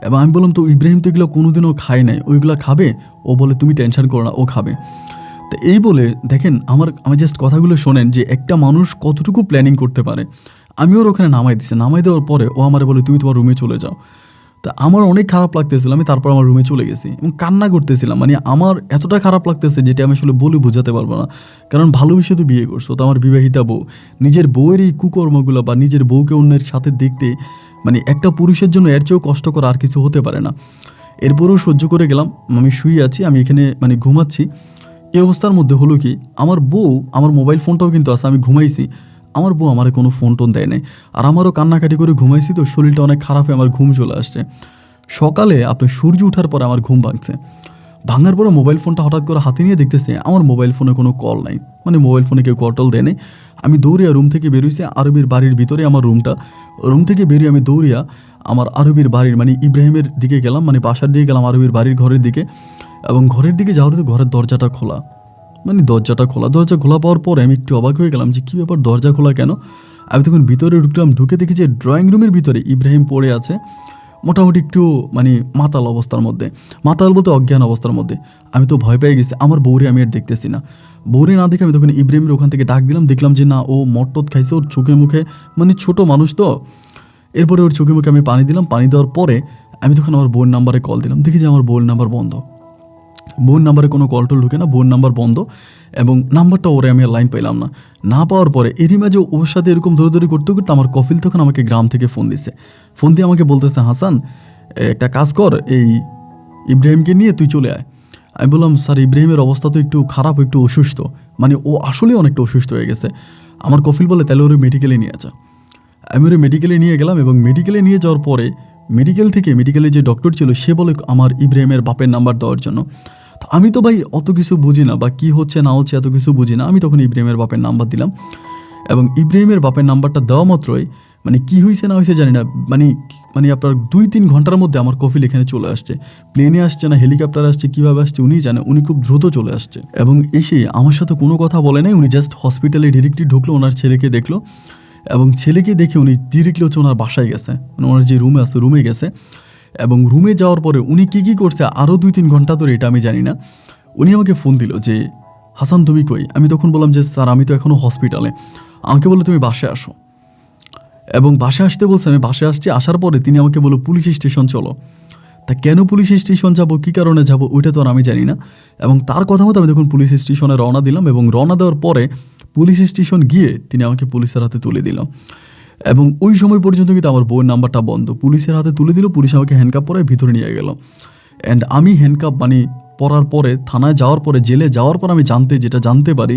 এবং আমি বললাম তো ইব্রাহিম তো এগুলো কোনোদিনও খায় নাই, ওইগুলো খাবে? ও বলে তুমি টেনশন করো না, ও খাবে। তো এই বলে দেখেন আমি জাস্ট কথাগুলো শোনেন যে একটা মানুষ কতটুকু প্ল্যানিং করতে পারে। আমি ওর ওখানে নামাই দিছি, নামাই দেওয়ার পরে ও আমার বলে তুমি তোমার রুমে চলে যাও। তা আমার অনেক খারাপ লাগতেছিল, আমি তারপর আমার রুমে চলে গেছি এবং কান্না করতেছিলাম। মানে আমার এতটা খারাপ লাগতেছে যেটা আমি আসলে বলে বোঝাতে পারবো না, কারণ ভালোবেসে তো বিয়ে করছো, তো আমার বিবাহিতা বউ, নিজের বউয়ের এই কুকর্মগুলো বা নিজের বউকে অন্যের সাথে দেখতে, মানে একটা পুরুষের জন্য এর চেয়েও কষ্টকর আর কিছু হতে পারে না। এরপরেও সহ্য করে গেলাম। আমি শুয়ে আছি, আমি এখানে মানে ঘুমাচ্ছি। এই অবস্থার মধ্যে হলো কি, আমার বউ, আমার মোবাইল ফোনটাও কিন্তু আছে, আমি ঘুমাইছি, আমার বউ আমারে কোনো ফোন টোন দেয় নাই। আর আমারও কান্নাকাটি করে ঘুমাইছি, তো শরীরটা অনেক খারাপ হয়ে আমার ঘুম চলে আসছে। সকালে আপনার সূর্য ওঠার পরে আমার ঘুম ভাঙছে। ভাঙার পরে মোবাইল ফোনটা হঠাৎ করে হাতে নিয়ে দেখতেছি আমার মোবাইল ফোনে কোনো কল নাই, মানে মোবাইল ফোনে কেউ কল দেয় নাই। আমি দৌড়িয়া রুম থেকে বেরোইছি, আরবির বাড়ির ভিতরে আমার রুমটা। রুম থেকে বেরিয়ে আমি দৌড়িয়া আমার আরবির বাড়ির মানে ইব্রাহিমের দিকে গেলাম, মানে বাসার দিকে গেলাম, আরবির বাড়ির ঘরের দিকে। এবং ঘরের দিকে যাওয়ার তো ঘরের দরজাটা খোলা, মানে দরজা খোলা পাওয়ার পরে আমি একটু অবাক হয়ে গেলাম যে কী ব্যাপার, দরজা খোলা কেন? আমি তখন ভিতরে ঢুকলাম, ঢুকে দেখি যে ড্রয়িং রুমের ভিতরে ইব্রাহিম পড়ে আছে, মোটামুটি একটু মানে মাতাল অবস্থার মধ্যে, মাতাল বলতে অজ্ঞান অবস্থার মধ্যে। আমি তো ভয় পেয়ে গেছি, আমার বউরে আমি আর দেখতেছি না। বউরে না দেখে আমি তখন ইব্রাহিমের ওখান থেকে ডাক দিলাম, দেখলাম যে না, ও মটট খাইছে, ওর চোখে মুখে, মানে ছোট মানুষ তো। এরপরে ওর চোখে মুখে আমি পানি দিলাম, পানি দেওয়ার পরে আমি তখন আমার বোন নাম্বারে কল দিলাম, দেখি যে আমার বোন নাম্বার বন্ধ, বোন নাম্বারে কোনো কল টল ঢুকে না, বোন নাম্বার বন্ধ। এবং নাম্বারটা ওরে আমি আর লাইন পাইলাম না। না পাওয়ার পরে এরই মাঝে ওর সাথে এরকম দৌড়াদৌড়ি করতে করতে আমার কফিল তখন আমাকে গ্রাম থেকে ফোন দিছে। ফোন দিয়ে আমাকে বলতেছে, হাসান একটা কাজ কর, এই ইব্রাহিমকে নিয়ে তুই চলে আয়। আমি বললাম স্যার ইব্রাহিমের অবস্থা তো একটু খারাপ, একটু অসুস্থ, মানে ও আসলেই অনেকটা অসুস্থ হয়ে গেছে। আমার কফিল বলে তাহলে ওরে মেডিকেলে নিয়ে যা। আমি ওরে মেডিকেলে নিয়ে গেলাম এবং মেডিকেলে নিয়ে যাওয়ার পরে মেডিকেলে যে ডক্টর ছিল সে বলে আমার ইব্রাহিমের বাপের নাম্বার দেওয়ার জন্য। তো আমি তো ভাই অত কিছু বুঝি না, বা কী হচ্ছে না হচ্ছে এত কিছু বুঝি না। আমি তখন ইব্রাহিমের বাপের নাম্বার দিলাম এবং ইব্রাহিমের বাপের নাম্বারটা দেওয়া মাত্রই মানে কি হয়েছে না হয়েছে জানি না, মানে মানে আপনার 2-3 ঘন্টার মধ্যে আমার কফিল এখানে চলে আসছে। প্লেনে আসছে না হেলিকপ্টার আসছে, কীভাবে আসছে উনিই জানে, উনি খুব দ্রুত চলে আসছে এবং এসে আমার সাথে কোনো কথা বলে নাই। উনি জাস্ট হসপিটালে ডিরেক্টলি ঢুকলো, ওনার ছেলেকে দেখলো এবং ছেলেকে দেখে উনি ডিরেক্টলি হচ্ছে ওনার বাসায় গেছে, মানে ওনার যে রুমে আছে রুমে গেছে। এবং রুমে যাওয়ার পরে উনি কী কী করছে আরও 2-3 ঘন্টা ধরে এটা আমি জানি না। উনি আমাকে ফোন দিল যে হাসান তুমি কই? আমি তখন বললাম যে স্যার আমি তো এখনও হসপিটালে। আমাকে বললো তুমি বাসায় আসো এবং বাসায় আসতে বলছে। আমি বাসায় আসছি, আসার পরে তিনি আমাকে বললো পুলিশ স্টেশন চলো। তা কেন পুলিশ স্টেশন যাবো, কী কারণে যাবো ওইটা তো আর আমি জানি না। এবং তার কথা মতো আমি তখন পুলিশ স্টেশনে রওনা দিলাম এবং রওনা দেওয়ার পরে পুলিশ স্টেশন গিয়ে তিনি আমাকে পুলিশের হাতে তুলে দিল। এবং ওই সময় পর্যন্ত কিন্তু আমার বউয়ের নাম্বারটা বন্ধ। পুলিশের হাতে তুলে দিল, পুলিশ আমাকে হ্যান্ডকাপ পরায় ভিতরে নিয়ে গেল। অ্যান্ড আমি হ্যান্ডকাপ মানে পরার পরে থানায় যাওয়ার পরে জেলে যাওয়ার পর আমি যেটা জানতে পারি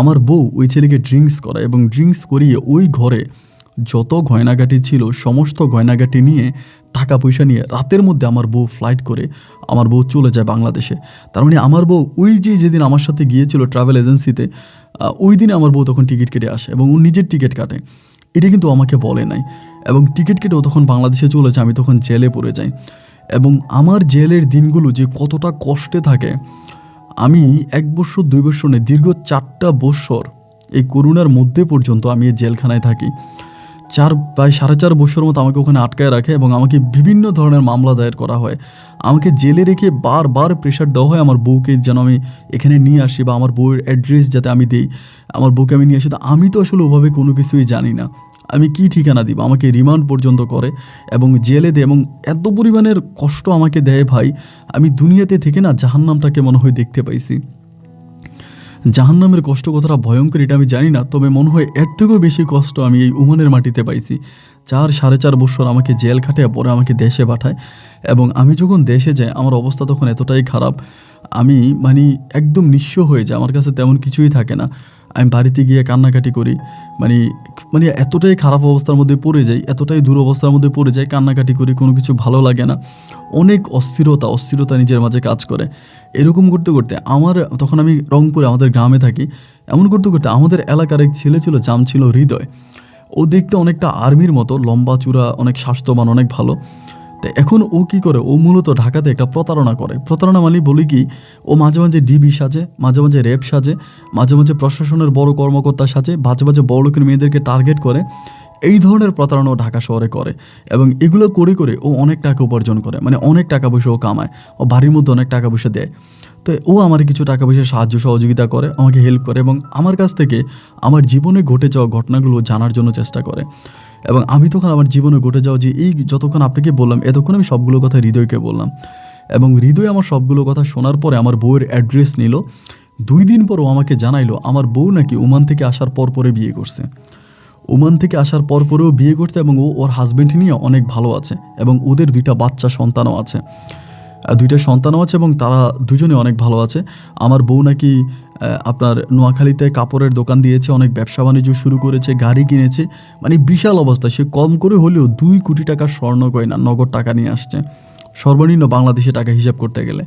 আমার বউ ওই ছেলেকে ড্রিঙ্কস করায় এবং ড্রিঙ্কস করিয়ে ওই ঘরে যত গয়নাগাটি ছিল সমস্ত গয়নাগাটি নিয়ে টাকা পয়সা নিয়ে রাতের মধ্যে আমার বউ ফ্লাইট করে আমার বউ চলে যায় বাংলাদেশে। তার মানে আমার বউ ওই যেদিন আমার সাথে গিয়েছিল ট্রাভেল এজেন্সিতে, ওই দিনে আমার বউ তখন টিকিট কেটে আসে এবং ও নিজের টিকিট কাটে। এটা কিন্তু আমাকে বলে নাই এবং টিকিট কেটেও তখন বাংলাদেশে চলে যায়। আমি তখন জেলে পড়ে যাই এবং আমার জেলের দিনগুলো যে কতটা কষ্টে থাকে, আমি 1 বছর 2 বছর নেই, দীর্ঘ 4টা বছর এই করোনার মধ্যে পর্যন্ত আমি এই জেলখানায় থাকি। প্রায় 4.5 বছর মতো আমাকে ওখানে আটকায় রাখে এবং আমাকে বিভিন্ন ধরনের মামলা দায়ের করা হয়। আমাকে জেলে রেখে বারবার প্রেশার দেওয়া হয় আমার বউকে যেন আমি এখানে নিয়ে আসি বা আমার বউয়ের অ্যাড্রেস যাতে আমি দিই, আমার বউকে আমি নিয়ে আসি। তো আমি তো আসলে ওভাবে কোনো কিছুই জানি না, আমি কি ঠিকানা দিব, আমাকে রিমান্ড পর্যন্ত করে এবং জেলে দেয় এবং এত পরিমাণের কষ্ট আমাকে দেয় ভাই, আমি দুনিয়াতে থেকে না জাহান্নামটাকে মনে হয় দেখতে পাইছি। জাহান্নামের কষ্ট কতটা ভয়ঙ্কর এটা আমি জানি না, তবে মনে হয় এর থেকেও বেশি কষ্ট আমি এই ওমানের মাটিতে পাইছি। 4-4.5 বছর আমাকে জেল খাটে পরে আমাকে দেশে পাঠায় এবং আমি যখন দেশে যাই আমার অবস্থা তখন এতটাই খারাপ, আমি মানে একদম নিঃস্ব হয়ে যায়, আমার কাছে তেমন কিছুই থাকে না। আমি বাড়িতে গিয়ে কান্নাকাটি করি, মানে মানে এতটাই খারাপ অবস্থার মধ্যে পড়ে যাই, এতটাই দুরবস্থার মধ্যে পড়ে যাই, কান্নাকাটি করি, কোনো কিছু ভালো লাগে না, অনেক অস্থিরতা নিজের মাঝে কাজ করে। এরকম করতে করতে তখন আমি রংপুরে আমাদের গ্রামে থাকি, এমন করতে করতে আমাদের এলাকার এক ছেলে ছিল, জাম ছিল হৃদয়। ও দেখতে অনেকটা আর্মির মতো, লম্বা চূড়া, অনেক স্বাস্থ্যবান, অনেক ভালো। তো এখন ও কী করে, ও মূলত ঢাকাতে একটা প্রতারণা করে। প্রতারণা মানে বলি কি, ও মাঝে মাঝে ডিবি সাজে, মাঝে মাঝে র্যাব সাজে, মাঝে মাঝে প্রশাসনের বড় কর্মকর্তা সাজে, মাঝে মাঝে বড় লোকের মেয়েদেরকে টার্গেট করে। এই ধরনের প্রতারণা ঢাকা শহরে করে এবং এগুলো করে করে ও অনেক টাকা উপার্জন করে, মানে অনেক টাকা পয়সা ও কামায়, ও বাড়ির মধ্যে অনেক টাকা পয়সা দেয়। তো ও আমার কিছু টাকা পয়সা সাহায্য সহযোগিতা করে, আমাকে হেল্প করে এবং আমার কাছ থেকে আমার জীবনে ঘটে যাওয়া ঘটনাগুলো জানার জন্য চেষ্টা করে। এবং আমি তখন আমার জীবনে ঘটে যাওয়া যে এই যতক্ষণ আপনাকে বললাম এতক্ষণ আমি সবগুলো কথা হৃদয়কে বললাম এবং হৃদয় আমার সবগুলো কথা শোনার পরে আমার বউয়ের অ্যাড্রেস নিল। 2 দিন পর ও আমাকে জানাইলো আমার বউ নাকি ওমান থেকে আসার পরে বিয়ে করছে। ওমান থেকে আসার পরেও বিয়ে করছে এবং ও ওর হাজব্যান্ড নিয়ে অনেক ভালো আছে এবং ওদের 2টা বাচ্চা সন্তানও আছে, 2টা সন্তানও আছে এবং তারা দুজনে অনেক ভালো আছে। আমার বউ নাকি আপনার নোয়াখালীতে কাপড়ের দোকান দিয়েছে, অনেক ব্যবসা বাণিজ্য শুরু করেছে, গাড়ি কিনেছে, মানে বিশাল অবস্থা। সে কম করে হলেও 2 কোটি টাকার স্বর্ণ গয়না নগদ টাকা নিয়ে আসছে, সর্বনিম্ন বাংলাদেশে টাকা হিসাব করতে গেলে।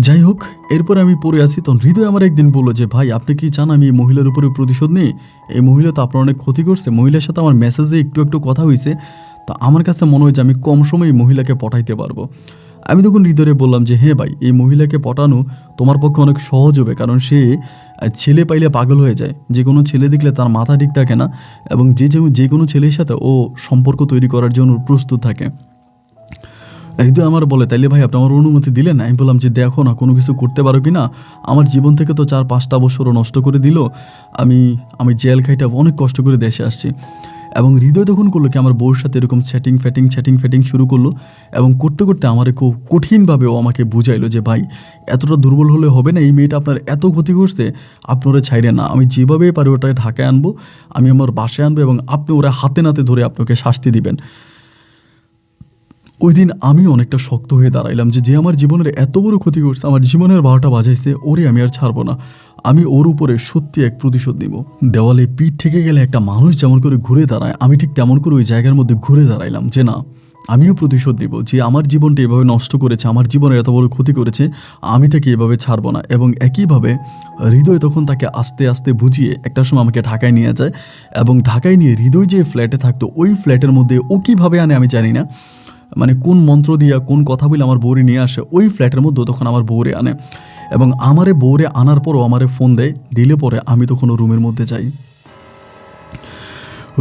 যাই হোক, এরপর আমি পড়ে আছি, তখন হৃদয় আমার একদিন বললো যে ভাই আপনি কি চান আমি এই মহিলার উপরে প্রতিশোধ নিই? এই মহিলা তো আপনার অনেক ক্ষতি করছে, মহিলার সাথে আমার মেসেজে একটু কথা হয়েছে, তো আমার কাছে মনে হয় যে আমি কম সময়ে এই মহিলাকে পটাইতে পারবো। আমি তখন হৃদয়ে বললাম যে হ্যাঁ ভাই, এই মহিলাকে পটানো তোমার পক্ষে অনেক সহজ হবে, কারণ সে ছেলে পাইলে পাগল হয়ে যায়, যে কোনো ছেলে দেখলে তার মাথা ঠিক থাকে না এবং যে কোনো ছেলের সাথে ও সম্পর্ক তৈরি করার জন্য প্রস্তুত থাকে। হৃদয় আমার বলে তাইলে ভাই আপনি আমার অনুমতি দিলেন? আমি বললাম যে দেখো না কোনো কিছু করতে পারো কি না, আমার জীবন থেকে তো 4-5টা বছরও নষ্ট করে দিল, আমি জেল খাইটা অনেক কষ্ট করে দেশে আসছি। এবং হৃদয় তখন করলো কি আমার বউর সাথে এরকম চ্যাটিং ফ্যাটিং শুরু করলো এবং করতে করতে আমার খুব কঠিনভাবে ও আমাকে বুঝাইলো যে ভাই এতটা দুর্বল হলে হবে না, এই মেয়েটা আপনার এত ক্ষতি করছে, আপনি ওরা ছাইরে না, আমি যেভাবে পারি ওটাকে ঢাকায় আনবো, আমি আমার বাসায় আনবো এবং আপনি ওরা হাতে নাতে ধরে আপনাকে শাস্তি দিবেন। ওই দিন আমি অনেকটা শক্ত হয়ে দাঁড়াইলাম যে আমার জীবনের এত বড় ক্ষতি করছে, আমার জীবনের 12টা বাজাইছে, ওরে আমি আর ছাড়বো না, আমি ওর উপরে সত্যি এক প্রতিশোধ নিব। দেওয়ালে পিঠ থেকে গেলে একটা মানুষ যেমন করে ঘুরে দাঁড়ায়, আমি ঠিক তেমন করে ওই জায়গার মধ্যে ঘুরে দাঁড়াইলাম যে না, আমিও প্রতিশোধ নিব, যে আমার জীবনটা এভাবে নষ্ট করেছে, আমার জীবনে এত বড় ক্ষতি করেছে, আমি তাকে এভাবে ছাড়বো না। এবং একইভাবে হৃদয় তখন তাকে আস্তে আস্তে বুঝিয়ে একটা সময় আমাকে ঢাকায় নিয়ে যায়, এবং ঢাকায় নিয়ে হৃদয় যে ফ্ল্যাটে থাকতো ওই ফ্ল্যাটের মধ্যে ও কীভাবে আনে আমি জানি না, মানে কোন মন্ত্র দিয়া কোন কথা বলে আমার বউরে নিয়ে আসে ওই ফ্ল্যাটের মধ্যে তখন আমার বউরে আনে, এবং আমারে বউরে আনার পরও আমারে ফোন দেয়, দিলে পরে আমি তখন রুমের মধ্যে যাই।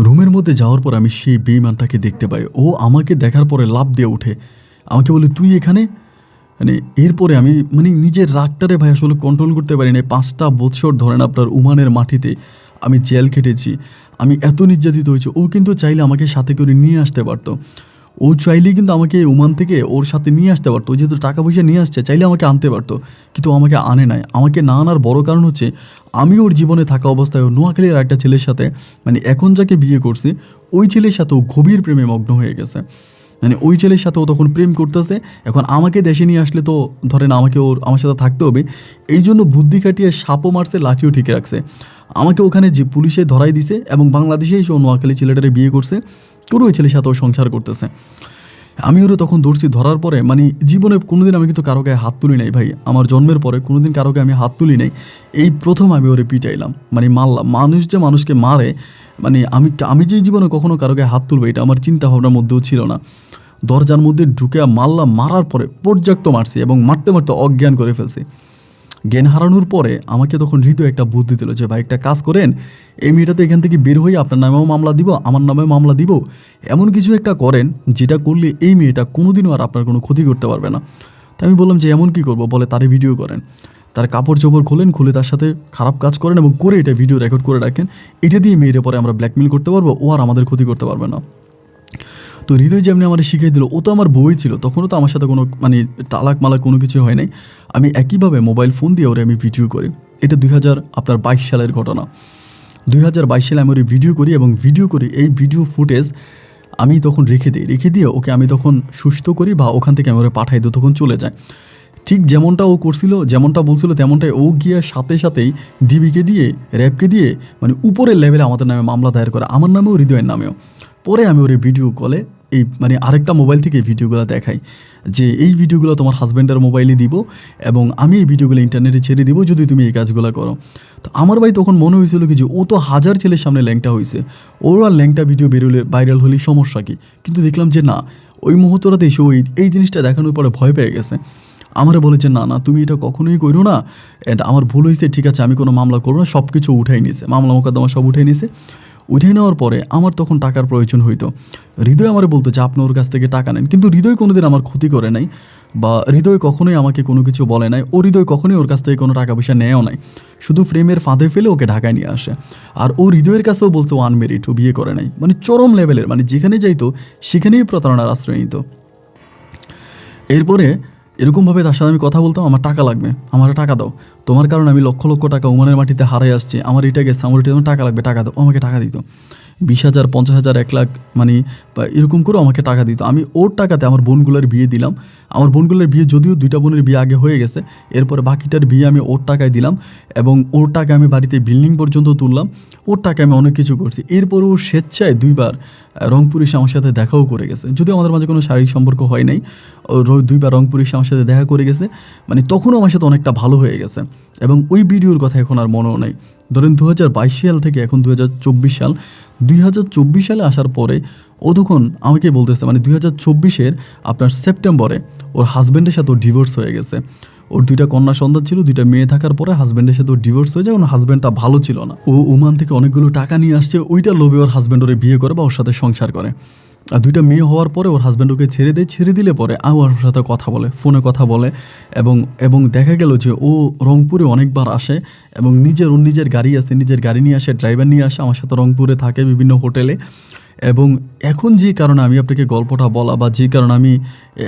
রুমের মধ্যে যাওয়ার পর আমি সেই বেঈমানটাকে দেখতে পাই। ও আমাকে দেখার পরে লাফ দিয়ে ওঠে, আমাকে বলে তুই এখানে, মানে এরপরে আমি মানে নিজের রাগটারে ভাই আসলে কন্ট্রোল করতে পারি না। 5টা বৎসর ধরেন আপনার উমানের মাটিতে আমি জেল খেটেছি, আমি এত নির্যাতিত হয়েছি। ও কিন্তু চাইলে আমাকে সাথে করে নিয়ে আসতে পারতো, ও চাইলেই কিন্তু আমাকে ওমান থেকে ওর সাথে নিয়ে আসতে পারতো, যেহেতু টাকা পয়সা নিয়ে আসছে চাইলে আমাকে আনতে পারতো, কিন্তু আমাকে আনে নাই। আমাকে না আনার বড় কারণ হচ্ছে আমি ওর জীবনে থাকা অবস্থায় নোয়াখালীর একটা ছেলের সাথে, মানে এখন যাকে বিয়ে করছি ওই ছেলের সাথেও গভীর প্রেমে মগ্ন হয়ে গেছে। মানে ওই ছেলের সাথে ও তখন প্রেম করতেছে। এখন আমাকে দেশে নিয়ে আসলে তো ধরেন আমাকে ওর আমার সাথে থাকতে হবে, এই জন্য বুদ্ধি খাটিয়ে সাপও মারছে, লাঠিও ঠিক রাখছে। আমাকে ওখানে যে পুলিশে ধরাই দিছে, এবং বাংলাদেশে এসে ও নোয়াখালী ছেলেটারে বিয়ে করছে, করে ওই ছেলের সাথেও সংসার করতেছে। আমি ওরা তখন দৌড়ছি, ধরার পরে মানে জীবনে কোনোদিন আমি কিন্তু কারো গায়ে হাত তুলি নাই ভাই, আমার জন্মের পরে কোনোদিন কারো গায়ে আমি হাত তুলি নাই। এই প্রথম আমি ওরে পিটাইলাম, মানে মারলাম। মানুষ যে মানুষকে মারে, মানে আমি যে জীবনে কখনো কারো গায়ে হাত তুলবো এটা আমার চিন্তা ভাবনার মধ্যেও ছিল না। দরজার মধ্যে ঢুকে মারলাম, মারার পরে পর্যাপ্ত মারছি, এবং মারতে মারতে অজ্ঞান করে ফেলছি। জ্ঞান হারানোর পরে আমাকে তখন হৃদয় একটা বুদ্ধি দিল যে ভাই একটা কাজ করেন, এই মেয়েটা তো এখান থেকে বের হয়ে আপনার নামেও মামলা দিব, আমার নামেও মামলা দিব, এমন কিছু একটা করেন যেটা করলে এই মেয়েটা কোনোদিনও আর আপনার কোনো ক্ষতি করতে পারবে না। তো আমি বললাম যে এমন কি করব, বলে তারে ভিডিও করেন, তার কাপড় চোপড় খোলেন, খুলে তার সাথে খারাপ কাজ করেন এবং করে এটা ভিডিও রেকর্ড করে রাখেন, এটা দিয়ে মেয়ের পরে আমরা ব্ল্যাকমেল করতে পারবো, ও আর আমাদের ক্ষতি করতে পারবে না। তো হৃদয় যেমনি আমার শিখিয়ে দিল, ও তো আমার বউই ছিল, তখনও তো আমার সাথে কোনো মানে তালাক মালাক কোনো কিছু হয় নাই। আমি একইভাবে মোবাইল ফোন দিয়ে ওরে আমি ভিডিও করি। এটা 2022 সালের ঘটনা। 2022 সালে আমি ওরে ভিডিও করি, এবং ভিডিও করি এই ভিডিও ফুটেজ আমি তখন রেখে দিয়ে ওকে আমি তখন সুস্থ করি, বা ওখান থেকে আমি ওরে পাঠাই দিই, তখন চলে যায়। ঠিক যেমনটা ও করছিল, যেমনটা বলছিল তেমনটাই ও গিয়ে সাথে সাথেই ডিবিকে দিয়ে, র্যাবকে দিয়ে, মানে উপরের লেভেলে আমাদের নামে মামলা দায়ের করে, আমার নামেও হৃদয়ের নামেও। পরে আমি ওর ভিডিও কলে এই মানে আরেকটা মোবাইল থেকে এই ভিডিওগুলো দেখাই যে এই ভিডিওগুলো তোমার হাজব্যান্ডের মোবাইলে দিব, এবং আমি এই ভিডিওগুলো ইন্টারনেটে ছেড়ে দিব যদি তুমি এই কাজগুলো করো। তো আমার ভাই তখন মনে হয়েছিল কি যে ও তো হাজার ছেলের সামনে ল্যাংটা হয়েছে, ওর আর ল্যাংটা ভিডিও বেরোলে ভাইরাল হলেই সমস্যা কি, কিন্তু দেখলাম যে না, ওই মুহূর্তটাতে এসে ওই এই জিনিসটা দেখানোর পরে ভয় পেয়ে গেছে। আমারে বলেছে না না তুমি এটা কখনোই করো না, এটা আমার ভুল হয়েছে, ঠিক আছে আমি কোনো মামলা করবো না, সব কিছু উঠাই নিছে, মামলা মোকদ্দমা সব উঠে নিছে। উঠে নেওয়ার পরে আমার তখন টাকার প্রয়োজন হইতো। হৃদয় আমার বলতো যে আপনি ওর কাছ থেকে টাকা নেন, কিন্তু হৃদয় কোনোদিন আমার ক্ষতি করে নাই, বা হৃদয় কখনোই আমাকে কোনো কিছু বলে নাই। ও হৃদয় কখনোই ওর কাছ থেকে কোনো টাকা পয়সা নেয়ও নাই, শুধু ফ্রেমের ফাঁদে ফেলে ওকে ঢাকায় নিয়ে আসে। আর ও হৃদয়ের কাছেও বলছে ও আনমেরিড, ও বিয়ে করে নাই, মানে চরম লেভেলের, মানে যেখানে যাইতো সেখানেই প্রতারণার আশ্রয় নিত। এরপরে এরকমভাবে তার সাথে আমি কথা বলতাম, আমার টাকা লাগবে, আমার টাকা দাও, তোমার কারণে আমি লক্ষ লক্ষ টাকা ওমানের মাটিতে হারাই আসছি, আমার এটা গেছে, আমার এটা টাকা লাগবে, টাকা দাও। আমাকে টাকা দিত 20,000, 50,000, 1 লাখ, মানে এরকম করে আমাকে টাকা দিত। আমি ওর টাকাতে আমার বোনগুলোর বিয়ে দিলাম। আমার বোনগুলোর বিয়ে যদিও 2টা বোনের বিয়ে আগে হয়ে গেছে, এরপরে বাকিটার বিয়ে আমি ওর টাকায় দিলাম, এবং ওর টাকা আমি বাড়িতে বিল্ডিং পর্যন্ত তুললাম, ওর টাকা আমি অনেক কিছু করছি। এরপরে ও স্বেচ্ছায় 2বার রংপুর এসে আমার সাথে দেখাও করে গেছে, যদিও আমাদের মাঝে কোনো শারীরিক সম্পর্ক হয় নাই, ও 2বার রংপুর এসে আমার সাথে দেখা করে গেছে, মানে তখনও আমার সাথে অনেকটা ভালো হয়ে গেছে। এবং ওই ভিডিওর কথা এখন আর মনেও নাই। ধরেন 2022 সাল থেকে এখন 2024 সাল, 2024 সালে আসার পরে ও তখন আমাকে বলতেছে, মানে 2024-এর আপনার সেপ্টেম্বরে ওর হাজব্যান্ডের সাথে ওর ডিভোর্স হয়ে গেছে। ওর 2টা কন্যা সন্তান ছিল, 2টা মেয়ে থাকার পরে হাজব্যান্ডের সাথে ওর ডিভোর্স হয়ে যায়, কারণ হাজব্যান্ডটা ভালো ছিল না। ও ওমান থেকে অনেকগুলো টাকা নিয়ে আসছে, ওইটা লোভে ওর হাজব্যান্ড ওরে বিয়ে করে বা ওর সাথে সংসার করে। আর 2টা মেয়ে হওয়ার পরে ওর হাজব্যান্ড ওকে ছেড়ে দেয়, ছেড়ে দিলে পরে ওর সাথে কথা বলে, ফোনে কথা বলে, এবং দেখা গেল যে ও রংপুরে অনেকবার আসে, এবং ওর নিজের গাড়ি আছে, নিজের গাড়ি নিয়ে আসে, ড্রাইভার নিয়ে আসে, আমার সাথে রংপুরে থাকে বিভিন্ন হোটেলে। এবং এখন যে কারণে আমি আপনাকে গল্পটা বলা, বা যে কারণে আমি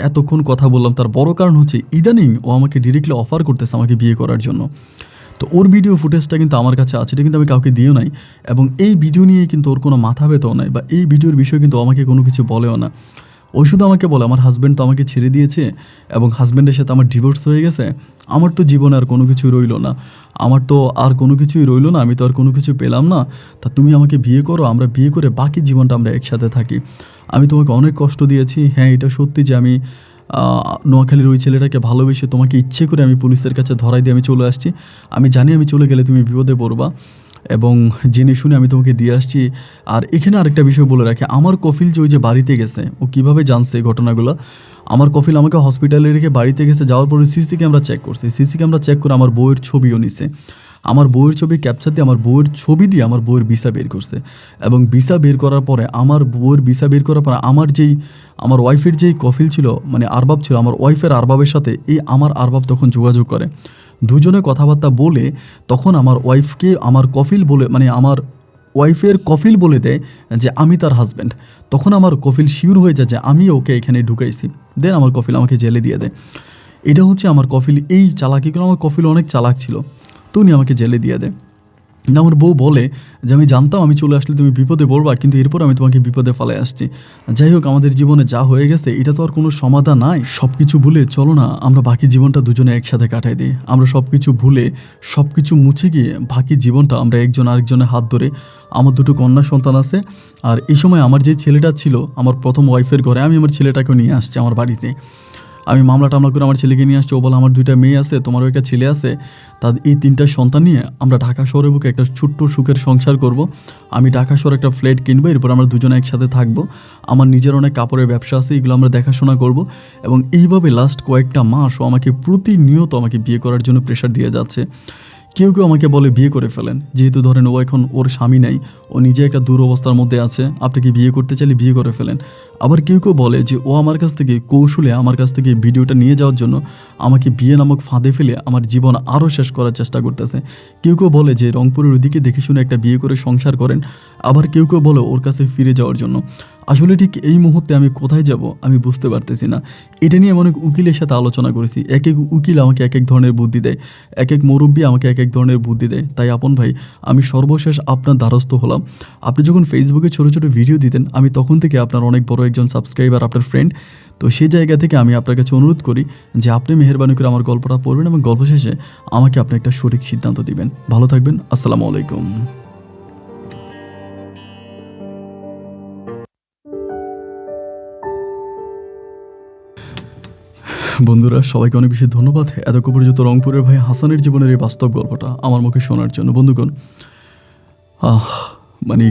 এতক্ষণ কথা বললাম, তার বড় কারণ হচ্ছে ইদানিং ও আমাকে ডিরেক্টলি অফার করতেছে আমাকে বিয়ে করার জন্য। তো ওর ভিডিও ফুটেজটা কিন্তু আমার কাছে আছে, এটা কিন্তু আমি কাউকে দিও নাই, এবং এই ভিডিও নিয়ে কিন্তু ওর কোনো মাথা ব্যথাও নাই, বা এই ভিডিওর বিষয়ে কিন্তু আমাকে কোনো কিছু বলেও না। ও শুধু আমাকে বলে আমার হাজব্যান্ড তো আমাকে ছেড়ে দিয়েছে এবং হাজব্যান্ডের সাথে আমার ডিভোর্স হয়ে গেছে, আমার তো জীবনে আর কোনো কিছুই রইলো না, আমার তো আর কোনো কিছুই রইলো না, আমি তো আর কোনো কিছু পেলাম না, তা তুমি আমাকে বিয়ে করো, আমরা বিয়ে করে বাকি জীবনটা আমরা একসাথে থাকি। আমি তোমাকে অনেক কষ্ট দিয়েছি, হ্যাঁ এটা সত্যি যে আমি নোয়াখালীর ওই ছেলেটাকে ভালোবেসে তোমাকে ইচ্ছে করে আমি পুলিশের কাছে ধরাই দিয়ে আমি চলে আসছি। আমি জানি আমি চলে গেলে তুমি বিপদে পড়বা এবং জেনে শুনে আমি তোমাকে দিয়ে আসছি। আর এখানে আরেকটা বিষয় বলে রাখি, আমার কফিল যে ওই যে বাড়িতে গেছে, ও কীভাবে জানছে এই ঘটনাগুলো, আমার কফিল আমাকে হসপিটালে রেখে বাড়িতে গেছে, যাওয়ার পরে সিসি ক্যামেরা চেক করছে, সিসি ক্যামেরা চেক করে আমার বউয়ের ছবিও নিছে, আমার বউয়ের ছবি ক্যাপচার দিয়ে আমার বউয়ের ছবি দিয়ে আমার বউয়ের ভিসা বের করছে এবং ভিসা বের করার পরে আমার বউয়ের ভিসা বের করার পরে আমার ওয়াইফের যেই কফিল ছিল মানে আরবাব ছিল, আমার ওয়াইফের আরবাবের সাথে এই আমার আরবাব তখন যোগাযোগ করে, দুজনে কথাবার্তা বলে তখন আমার ওয়াইফকে আমার কফিল বলে মানে আমার ওয়াইফের কফিল বলে দেয় যে আমি তার হাজব্যান্ড। তখন আমার কফিল শিওর হয়ে যায় যে আমি ওকে এখানে ঢুকাইছি, দেন আমার কফিল আমাকে জেলে দিয়ে দেয়। এটা হচ্ছে আমার কফিল এই চালাকিগুলো, আমার কফিল অনেক চালাক ছিল, তো উনি আমাকে জেলে দিয়ে দেয়। না আমার বউ বলে যে আমি জানতাম আমি চলে আসলে তুমি বিপদে পড়বা, কিন্তু এরপর আমি তোমাকে বিপদে ফেলে আসছি। যাই হোক, আমাদের জীবনে যা হয়ে গেছে এটা তো আর কোনো সমাধান নাই, সব কিছু ভুলে চলো না আমরা বাকি জীবনটা দুজনে একসাথে কাটাই দিই। আমরা সব কিছু ভুলে সব কিছু মুছে গিয়ে বাকি জীবনটা আমরা একজন আরেকজনের হাত ধরে, আমার দুটো কন্যা সন্তান আছে, আর এই সময় আমার যে ছেলেটা ছিল আমার প্রথম ওয়াইফের ঘরে, আমি আমার ছেলেটাকেও নিয়ে আসছি আমার বাড়িতে। আমি মামলা টামলা করে আমার ছেলেকে নিয়ে আসছি, ও বলে আমার দুইটা মেয়ে আছে, তোমারও একটা ছেলে আছে, তাদের এই তিনটা সন্তান নিয়ে আমরা ঢাকা শহরে বুকে একটা ছোট্ট সুখের সংসার করব। আমি ঢাকা শহরে একটা ফ্ল্যাট কিনবো, এরপর আমরা দুজনে একসাথে থাকবো, আমার নিজের অনেক কাপড়ের ব্যবসা আছে, এগুলো আমরা দেখাশোনা করব। এবং এইভাবে লাস্ট কয়েকটা মাস ও আমাকে প্রতিনিয়ত আমাকে বিয়ে করার জন্য প্রেশার দিয়ে যাচ্ছে। কেউ কেউ আমাকে বলে বিয়ে করে ফেলেন, যেহেতু ধরেন ও এখন ওর স্বামী নাই, ও নিজে একটা দুরবস্থার মধ্যে আছে, আপনি কি বিয়ে করতে চাইলে বিয়ে করে ফেলেন। আবার কেউ কেউ বলে যে ও আমার কাছ থেকে কৌশলে আমার কাছ থেকে ভিডিওটা নিয়ে যাওয়ার জন্য আমাকে বিয়ে নামক ফাঁদে ফেলে আমার জীবন আরও শেষ করার চেষ্টা করতেছে। কেউ কেউ বলে যে রংপুরের ওইদিকে দেখে শুনে একটা বিয়ে করে সংসার করেন, আবার কেউ কেউ বলে ওর কাছে ফিরে যাওয়ার জন্য। আসলে ঠিক এই মুহূর্তে আমি কোথায় যাব আমি বুঝতে পারতেছি না। এটা নিয়ে আমি অনেক উকিলের সাথে আলোচনা করেছি, এক এক উকিল আমাকে এক এক ধরনের বুদ্ধি দেয়, এক এক মুরব্বী আমাকে এক এক ধরনের বুদ্ধি দেয়। তাই আপন ভাই, আমি সর্বশেষ আপনার দ্বারস্থ হলাম। আপনি যখন ফেসবুকে ছোটো ছোটো ভিডিও দিতেন, আমি তখন থেকে আপনার অনেক বড় একজন সাবস্ক্রাইবার, আপনার ফ্রেন্ড। তো সেই জায়গা থেকে আমি আপনার কাছে অনুরোধ করি যে আপনি মেহেরবানি করে আমার গল্পটা পড়বেন এবং গল্প শেষে আমাকে আপনি একটা সঠিক সিদ্ধান্ত দিবেন। ভালো থাকবেন, আসসালামু আলাইকুম। বন্ধুরা, সবাইকে অনেক বেশি ধন্যবাদ এতক্ষণ পর্যন্ত রংপুরের ভাই হাসানের জীবনের এই বাস্তব গল্পটা আমার মুখে শোনার জন্য। বন্ধুগণ, মানে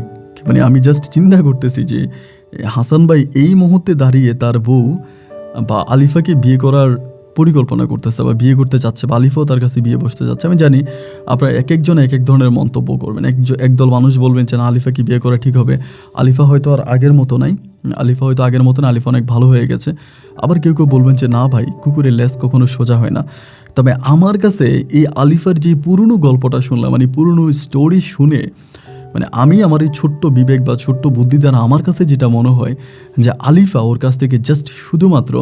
মানে আমি জাস্ট চিন্তা করতেছি যে হাসান ভাই এই মুহূর্তে দাঁড়িয়ে তার বউ বা আলিফাকে বিয়ে করার পরিকল্পনা করতেছে বা বিয়ে করতে চাচ্ছে, বা আলিফাও তার কাছে বিয়ে বসতে যাচ্ছে। আমি জানি আপনারা এক একজন এক এক ধরনের মন্তব্য করবেন। একদল মানুষ বলবেন যে না, আলিফাকে বিয়ে করা ঠিক হবে, আলিফা হয়তো আর আগের মতো নাই, আলিফা আলিফা অনেক ভালো হয়ে গেছে। আবার কেউ কেউ বলবেন যে না ভাই, কুকুরের লেজ কখনো সোজা হয় না। তবে আমার কাছে এই আলিফার যে পুরনো গল্পটা শুনলাম, মানে পুরনো স্টোরি শুনে, মানে আমি আমার এই ছোট্ট বিবেক বা ছোট্ট বুদ্ধি দ্বারা আমার কাছে যেটা মনে হয় যে আলিফা ওর কাছ থেকে জাস্ট শুধুমাত্র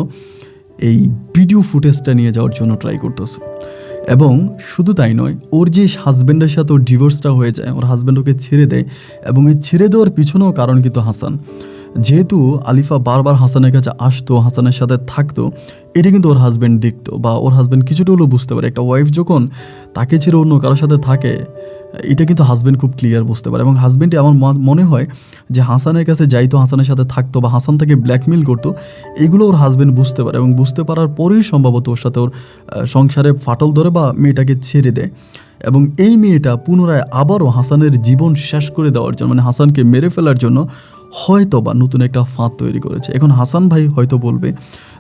এই ভিডিও ফুটেজটা নিয়ে যাওয়ার জন্য ট্রাই করতেছে। এবং শুধু তাই নয়, ওর যে হাজব্যান্ডের সাথে ওর ডিভোর্সটা হয়ে যায়, ওর হাজব্যান্ড ওকে ছেড়ে দেয়, এবং এই ছেড়ে দেওয়ার পিছনেও কারণ কিন্তু হাসান। যেহেতু আলিফা বারবার হাসানের কাছে আসতো, হাসানের সাথে থাকতো, এটা কিন্তু ওর হাজব্যান্ড দেখতো, বা ওর হাজব্যান্ড কিছুটা হলেও বুঝতে পারে। একটা ওয়াইফ যখন তাকে ছেড়ে অন্য কারোর সাথে থাকে, এটা কিন্তু হাজব্যান্ড খুব ক্লিয়ার বুঝতে পারে। এবং হাজব্যান্ডে আমার মনে হয় যে হাসানের কাছে যাইতো, হাসানের সাথে থাকতো, বা হাসান তাকে ব্ল্যাকমেল করতো, এগুলো ওর হাজব্যান্ড বুঝতে পারে, এবং বুঝতে পারার পরেই সম্ভবত ওর সাথে ওর সংসারে ফাটল ধরে বা মেয়েটাকে ছেড়ে দেয়। এবং এই মেয়েটা পুনরায় আবারও হাসানের জীবন শেষ করে দেওয়ার জন্য, মানে হাসানকে মেরে ফেলার জন্য হয়তো বা নতুন একটা ফাঁদ তৈরি করেছে। এখন হাসান ভাই হয়তো বলবে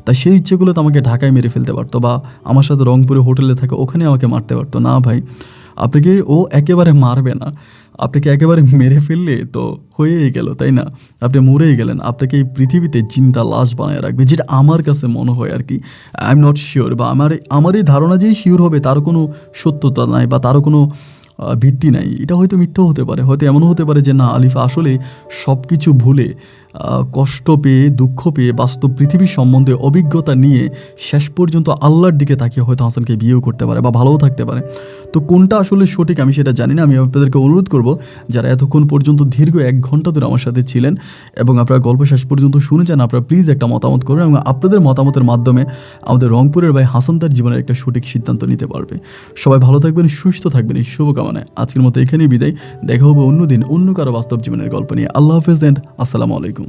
তাই সেই ইচ্ছেগুলো তো আমাকে ঢাকায় মেরে ফেলতে পারতো, বা আমার সাথে রংপুরে হোটেলে থাকে ওখানে আমাকে মারতে পারতো। না ভাই, আপনাকে ও একেবারে মারবে না, আপনাকে একেবারে মেরে ফেললে তো হয়েই গেল, তাই না? আপনি মরেই গেলেন, আপনাকে এই পৃথিবীতে জিন্দা লাশ বানায় রাখবে, যেটা আমার কাছে মনে হয় আর কি। আই এম নট শিওর, বা আমার এই ধারণা যেই শিওর হবে তার কোনো সত্যতা নাই বা তারও কোনো ভিত্তি নাই। এটা হয়তো মিথ্যাও হতে পারে, হয়তো এমনও হতে পারে যে না, আলিফা আসলে সব কিছু ভুলে কষ্ট পেয়ে দুঃখ পেয়ে বাস্তব পৃথিবীর সম্বন্ধে অভিজ্ঞতা নিয়ে শেষ পর্যন্ত আল্লাহর দিকে তাকিয়ে হয়তো হাসানকে বিয়েও করতে পারে বা ভালোও থাকতে পারে। তো কোনটা আসলে সঠিক আমি সেটা জানি না। আমি আপনাদেরকে অনুরোধ করব, যারা এতক্ষণ পর্যন্ত দীর্ঘ 1 ঘন্টা ধরে আমার সাথে ছিলেন এবং আপনারা গল্প শেষ পর্যন্ত শুনেছেন, আপনারা প্লিজ একটা মতামত করবেন এবং আপনাদের মতামতের মাধ্যমে আমাদের রংপুরের ভাই হাসান তার জীবনের একটা সঠিক সিদ্ধান্ত নিতে পারবে। সবাই ভালো থাকবেন, সুস্থ থাকবেন, এই শুভকামনায় আজকের মতো এখানেই বিদায়। দেখা হবে অন্যদিন অন্য কারো বাস্তব জীবনের গল্প নিয়ে। আল্লাহ হাফেজ এন্ড আসসালামু আলাইকুম।